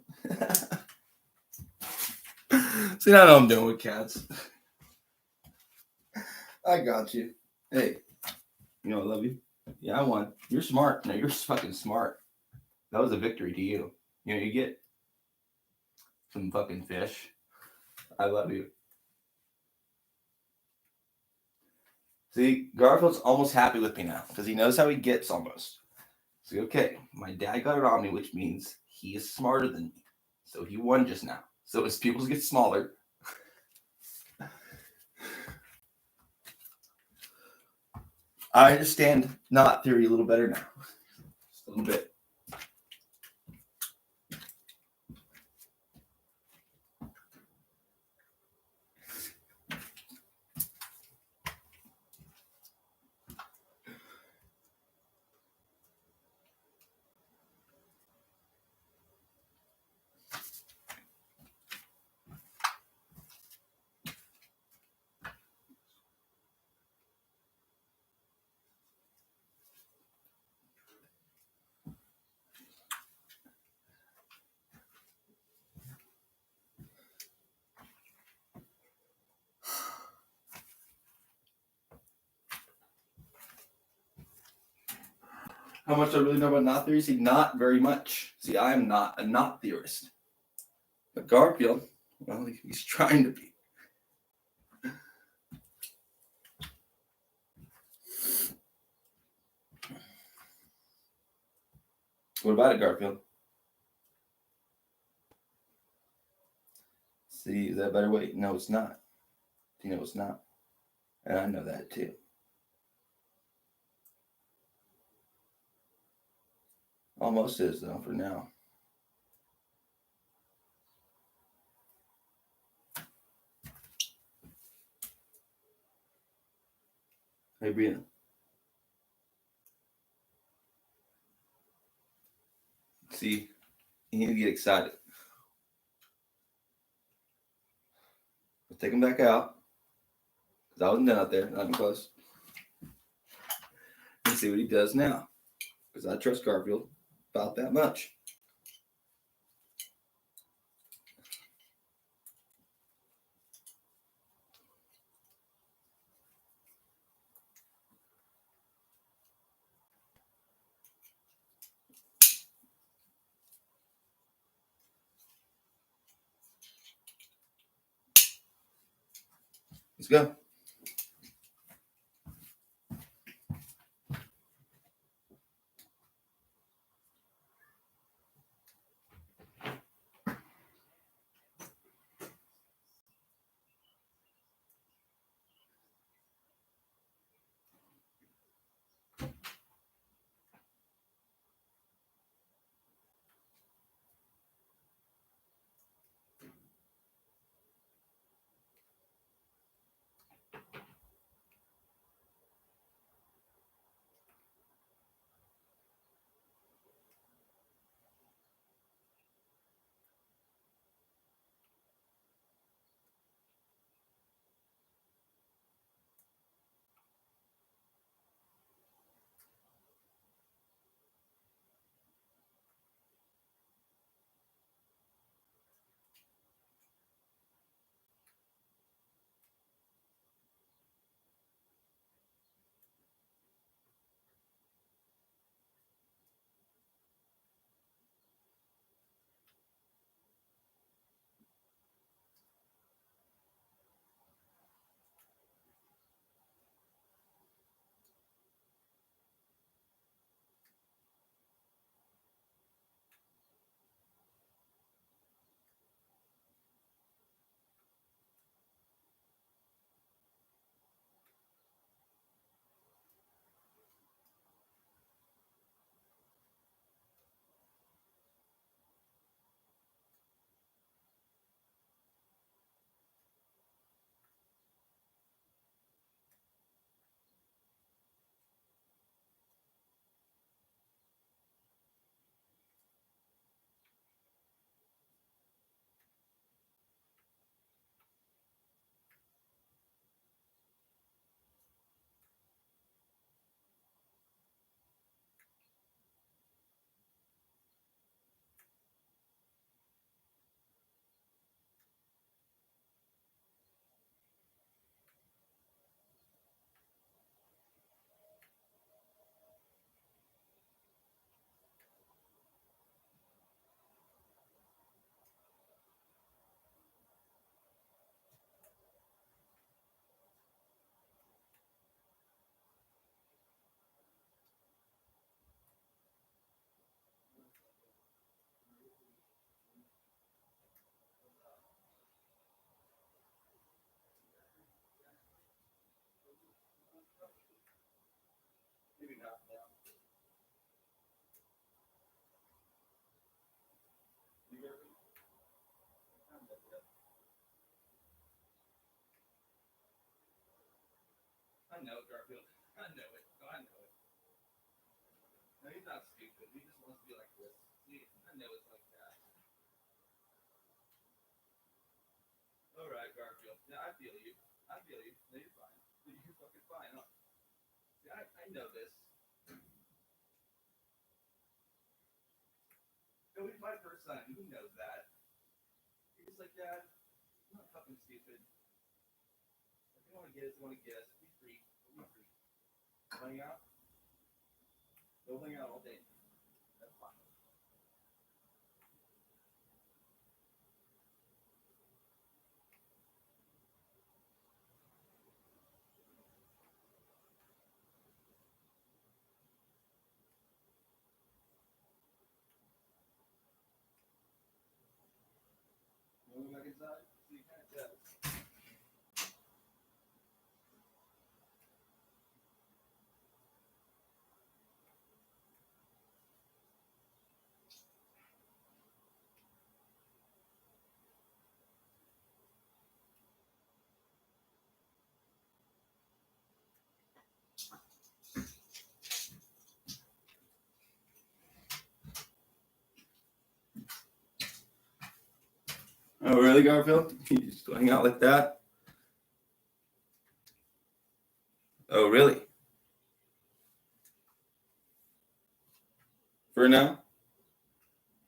See, I know what I'm doing with cats. I got you. Hey, you know I love you. Yeah, I won. You're smart. No, you're fucking smart. That was a victory to you. You know, you get some fucking fish. I love you. See, Garfield's almost happy with me now because he knows how he gets almost. See, okay, my dad got it on me, which means he is smarter than me. So he won just now. So his pupils get smaller. I understand knot theory a little better now. Just a little bit. How much I really know about knot theory? See, not very much. See, I am not a knot theorist. But Garfield, well, he's trying to be. What about it, Garfield? See, is that a better way? No, it's not. You know, it's not. And I know that too. Almost is, though, for now. Hey, Brianna. See, you need to get excited. Let's take him back out. Because I wasn't done out there, not even close. And see what he does now. Because I trust Garfield about that much. Let's go. Maybe not now. I know it, Garfield. I know it. Oh, I know it. No, he's not stupid. He just wants to be like this. See, I know it's like that. All right, Garfield. Yeah, I feel you. I feel you. No, you're fine. You're fucking fine, huh? See, I know this. No, he's my first son. He knows that. He's like, Dad, I'm not fucking stupid. If you want to get us, you want to get us. Be free. Be free. Hang out. Go hang out all day. That's fine. Going back inside, so you can't tell. Oh, really, Garfield? You just hang out like that? Oh, really? For now?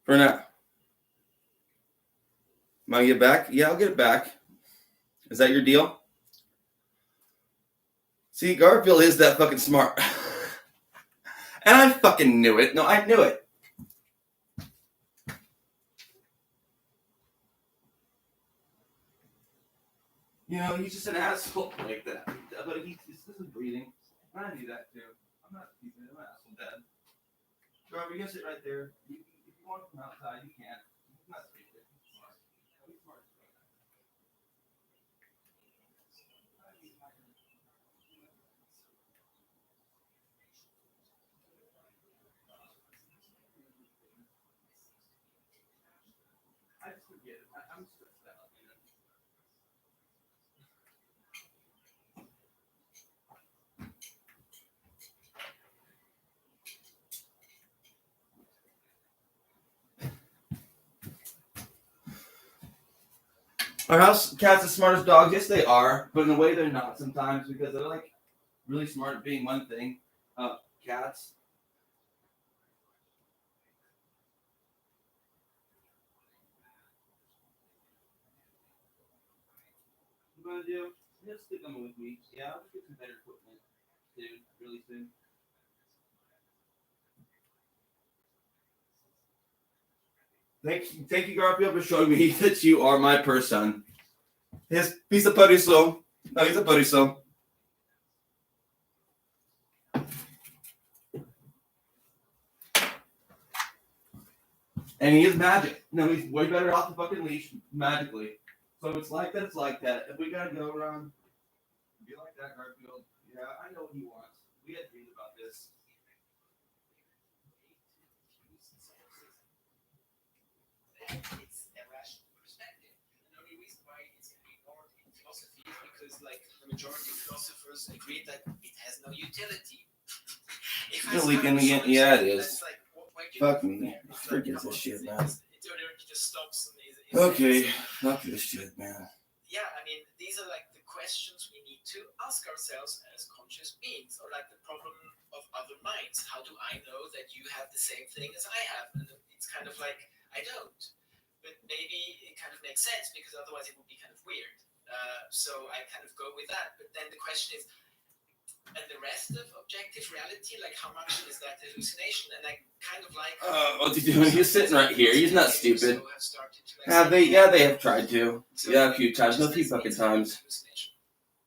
For now. Am I gonna get back? Yeah, I'll get back. Is that your deal? See, Garfield is that fucking smart. And I fucking knew it. No, I knew it. You know, he's just an asshole like that. But he just isn't breathing. I knew that too. I'm not keeping him an asshole dead. Garfield, you can sit right there. If you want to come outside, you can. He's not stupid. He's smart. He's smart. I just forget it. I'm stressed out, man. Are house cats the smartest dogs? Yes, they are, but in a way they're not sometimes because they're like really smart at being one thing. Cats. What I'm gonna do? Just stick them with me. Yeah, I'll just get some better equipment soon, really soon. Thank you, Garfield, for showing me that you are my person. He's a putty soul. No, he's a putty soul. And he is magic. No, he's way better off the fucking leash magically. So if it's like that, it's like that. If we gotta go around, be like that, Garfield. Yeah, I know what he wants. We had dreams about this. It's a rational perspective. And the only reason why it's ignored in philosophy is because, like, the majority of philosophers agree that it has no utility. If It's leaking again. Yeah, it is. Like, Fuck me. Forget this shit, man. It just stops and Okay, fuck this shit, man. Yeah, I mean, these are like the questions we need to ask ourselves as conscious beings, or like the problem of other minds. How do I know that you have the same thing as I have? And it's kind of like, I don't. But maybe it kind of makes sense because otherwise it would be kind of weird. So I kind of go with that. But then the question is, and the rest of objective reality, like how much is that hallucination? And I kind of like. What's he doing? He's sitting right here. He's not stupid. So have started to, like, Have they? Yeah, they have tried to. so Yeah, a few times. No, a few it's fucking kind of times. hallucination.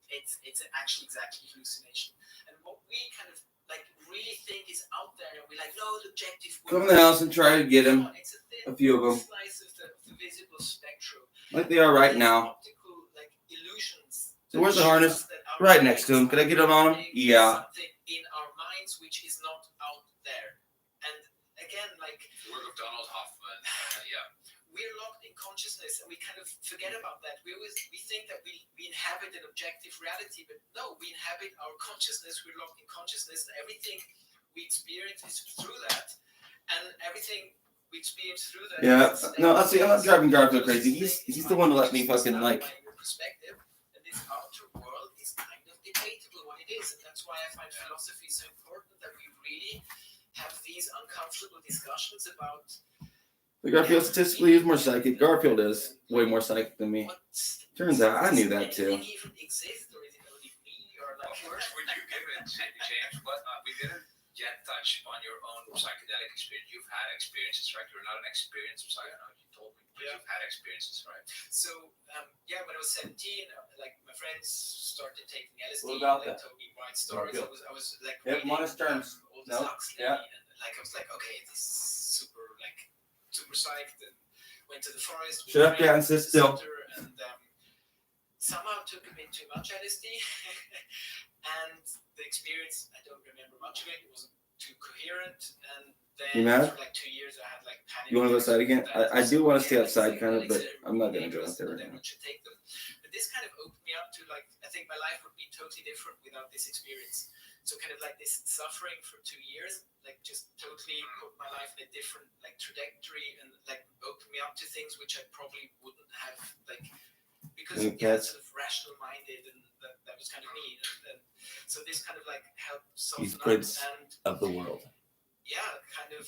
It's actually exactly hallucination. And what we kind of like really think is out there, and we're like, no, the objective. Come in the house and try to get him. It's a few of 'em. Slice of the visible spectrum. Like they are right now. Optical, like, illusions. So where's the harness? Right next to him. Could I get him on him? Yeah. Something in our minds which is not out there. And again, like, Work of Donald Hoffman. Yeah. we're locked in consciousness and we kind of forget about that. We think that we inhabit an objective reality, but no, we inhabit our consciousness. We're locked in consciousness, and everything we experience is through that. And everything we experience through that. Yeah. No, I see. I'm not driving Garfield crazy. He's the one to let me fucking like. Perspective, and this outer world is kind of debatable what it is, and that's why I find philosophy so important, that we really have these uncomfortable discussions about. The Garfield statistically is more psychic. Garfield is way more psychic than me. Turns out I knew that too. Even exist, or is it only me, or like Of course, would you give it, James? What we didn't yet touch on your own psychedelic experience. You've had experiences, right? You're not an experienced psychedelic. You told me, but you've had experiences, right? So when I was 17, like my friends started taking LSD. What about they that? told me white stories. I was like Yep, reading minus terms. all the Nope. Huxley, Yeah. and like I was like, okay, this is super psyched, and went to the forest. with Shut up, a friend, Dan, sit still. And somehow took a bit too much LSD, and the experience, I don't remember much of it. It wasn't too coherent, and then You mad? for like 2 years I had like panic. You want to go outside again? I do want to stay outside, kind of, but Elixir I'm not gonna go dangerous, out there and right then now. we should take them. But this kind of opened me up to like, I think my life would be totally different without this experience. So kind of like this suffering for 2 years, like just totally put my life in a different like trajectory, and like opened me up to things which I probably wouldn't have, like, because sort of rational minded, and that was kind of me. And so this kind of like helped soften He's up, prince and of the world. kind of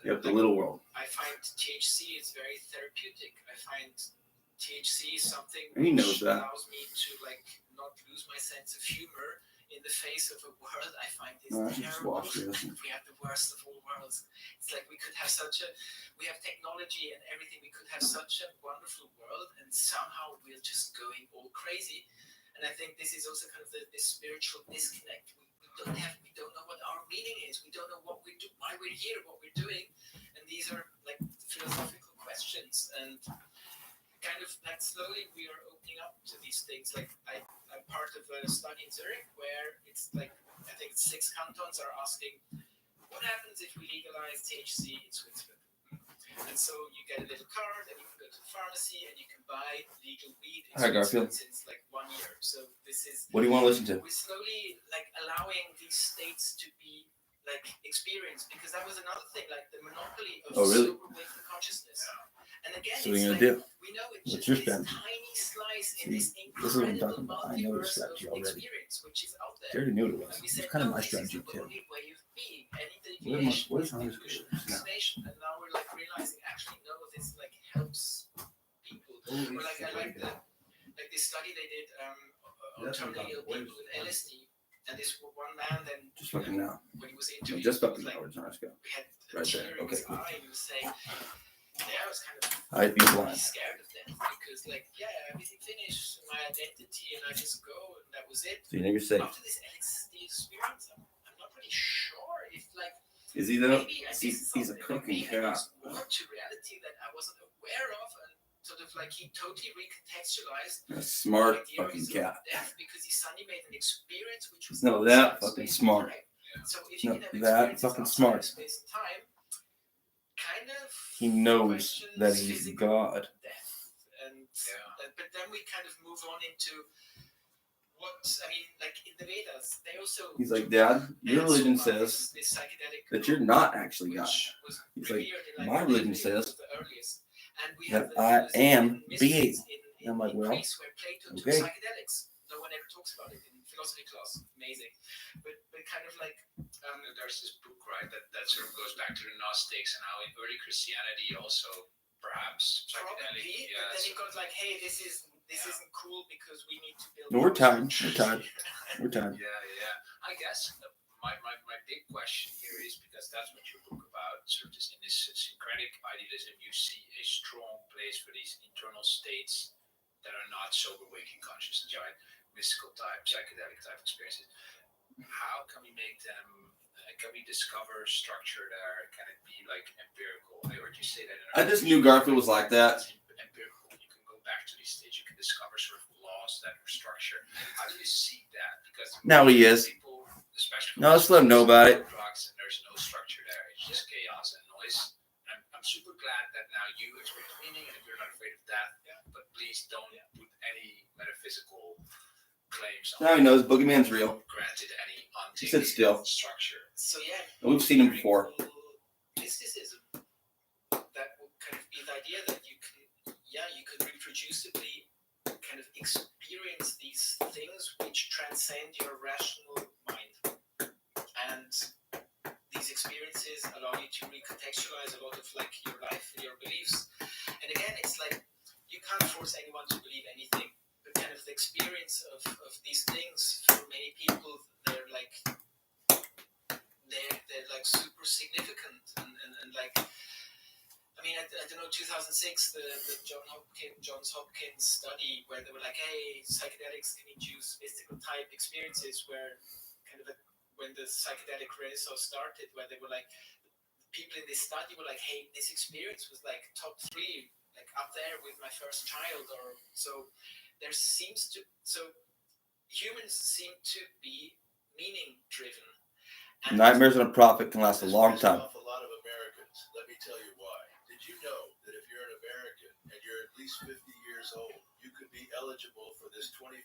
Yep, the little world. I find THC is very therapeutic. I find THC is something And he knows which that. allows me to like not lose my sense of humor in the face of a world I find is No, I should just terrible. watch this. We have the worst of all worlds. It's like we have technology and everything. We could have such a wonderful world, and somehow we're just going all crazy. And I think this is also kind of this spiritual disconnect. We don't know what our meaning is. We don't know what we do, why we're here, what we're doing. And these are like philosophical questions. And kind of like slowly we are opening up to these things. Like I'm part of a study in Zurich where it's like, I think 6 cantons are asking, what happens if we legalize THC in Switzerland? And so you get a little card, and you can go to the pharmacy, and you can buy legal weed in Hi, Switzerland Garfield. since like 1 year. So this is, What do you want to listen to? we're slowly like allowing these states to be like experienced, because that was another thing, like the monopoly of Oh, really? sober waking consciousness. And again, So what are it's you like, gonna do? we know it's What's just your this strategy? tiny slice in See, this this is what I'm incredible talking about. I know the multiverse strategy of already. experience which is out You there. already knew what it was. And we It's said, kind of no, my this is strategy the too. only way of being. Any What deviation is is Hunter's delusion, good? hallucination. And now we're like realizing, actually, no, this like helps people. Or like I like this study they did on terminally ill people with LSD, and this one man then Just fucking now. when he was No, interviewed, just he about was the like, hours. Let's go. we had a Right tear there. in Okay, his cool. eye, and he was saying, I was kind of I'd be blind. scared of death, because like, everything finished, my identity, and I just go, and that was it. So you know you're safe. After this LSD experience, I'm not really sure if like, Is he though? maybe He's a cooking maybe cat. there's more to reality that I wasn't aware of, and sort of like he totally recontextualized A smart ideas fucking of cat. death, because he suddenly made an experience which was No, that outside fucking space and smart. time. So if you No, can have that experiences fucking outside smart. of space and time, kind of He knows questions that he's physical God. death. And but then we kind of move on into what, I mean, like in the Vedas, they also He's like, Dad, your religion says this psychedelic that you're not actually God. which was He's like, revered in, my the religion Vedas, says was the earliest. And we that have I those am mysteries being. in I'm like, well, Greece where Plato took okay. psychedelics. No one ever talks about it in philosophy class. Amazing. But kind of like There's this book, right, that sort of goes back to the Gnostics and how in early Christianity also perhaps psychedelic. probably, but then it got like, hey, this isn't cool because we need to build. No, we're tired. more We're tired. We're tired. Yeah. I guess my big question here is, because that's what your book about, sort of this, in this syncretic idealism, you see a strong place for these internal states that are not sober waking consciousness, right? Mystical type, psychedelic type experiences. How can we make them? Can we discover structure there? Can it be like empirical? I heard you say that. I just knew Garfield was like that. Empirical. You can go back to these states. You can discover sort of laws that are structure. How do you see that? Because Now he is. people, especially No, let's let him know about it. drugs, and there's no structure there. It's just chaos and noise. I'm super glad that now you experience meaning, and if you're not afraid of that, but please don't put any metaphysical claims on Now he knows Boogeyman's real. granted any He said still. structure. So yeah, And we've seen him before. mysticism. That would kind of be the idea that you can reproducibly kind of experience these things which transcend your rational mind, and these experiences allow you to recontextualize a lot of like your life and your beliefs. And again, it's like you can't force anyone to believe anything, but kind of the experience of these things for many people, they're like I don't know, 2006, the Johns Hopkins study where they were like, hey, psychedelics can induce mystical type experiences, where kind of when the psychedelic renaissance started, where they were like, people in this study were like, hey, this experience was like top 3, like up there with my first child, or so. There seems to, so humans seem to be meaning driven. Nightmares on a Prophet can last a long time. Off a lot of Americans. Let me tell you why. Did you know that if you're an American and you're at least 50 years old, you could be eligible for this $25,000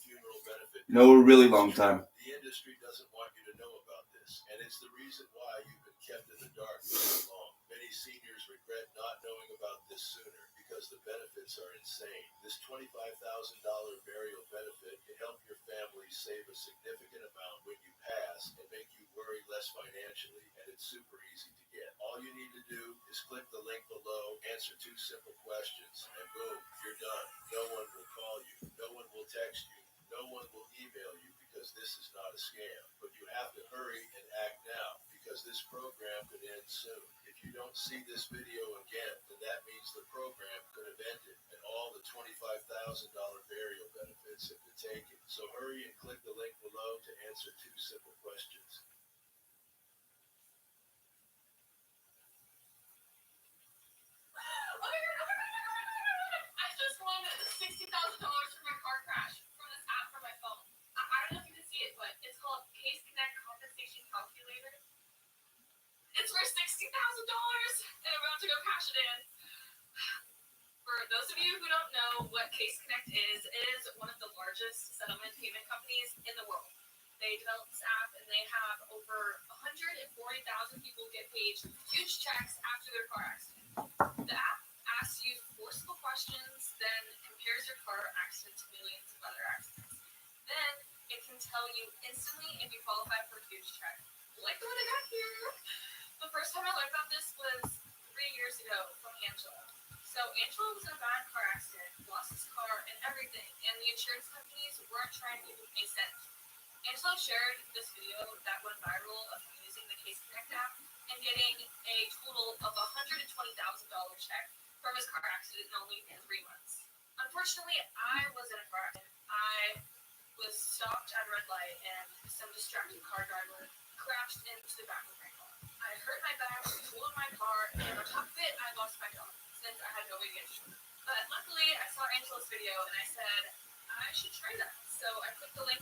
funeral benefit? No, a really long time. The industry doesn't want you to know about this, and it's the reason why you've been kept in the dark for so long. Many seniors regret not knowing about this sooner because the benefits are insane. This $25,000 burial benefit can help your family save a significant amount when you pass and make you worry less financially, and it's super easy to get. All you need to do is click the link below, answer 2 simple questions, and boom, you're done. No one will call you, no one will text you, no one will email you because this is not a scam. But you have to hurry and act now because this program could end soon. If you don't see this video again, then that means the program could have ended and all the $25,000 burial benefits have been taken. So hurry and click the link below to answer 2 simple questions. I just won $60,000 for my car crash from this app from my phone. I don't know if you can see it, but it's called Case Connect Compensation Calculator. It's for $60,000, and I'm about to go cash it in. For those of you who don't know what Case Connect is, it is one of the largest settlement payment companies in the world. They developed this app, and they have over 140,000 people get paid huge checks after their car accident. The app asks you forceful questions, then compares your car accident to millions of other accidents. Then it can tell you instantly if you qualify for a huge check, like the one I got here. The first time I learned about this was 3 years ago from Angela. So Angela was in a bad car accident, lost his car and everything, and the insurance companies weren't trying to give him a cent. Angela shared this video that went viral of him using the Case Connect app and getting a total of $120,000 check from his car accident in only 3 months. Unfortunately, I was in a car accident. I was stopped at a red light and some distracted car driver crashed into the back of my car. I hurt my back, totaled my car, and on top of it, I lost my dog since I had no way to get to it. But luckily, I saw Angela's video and I said, I should try that. So I clicked the link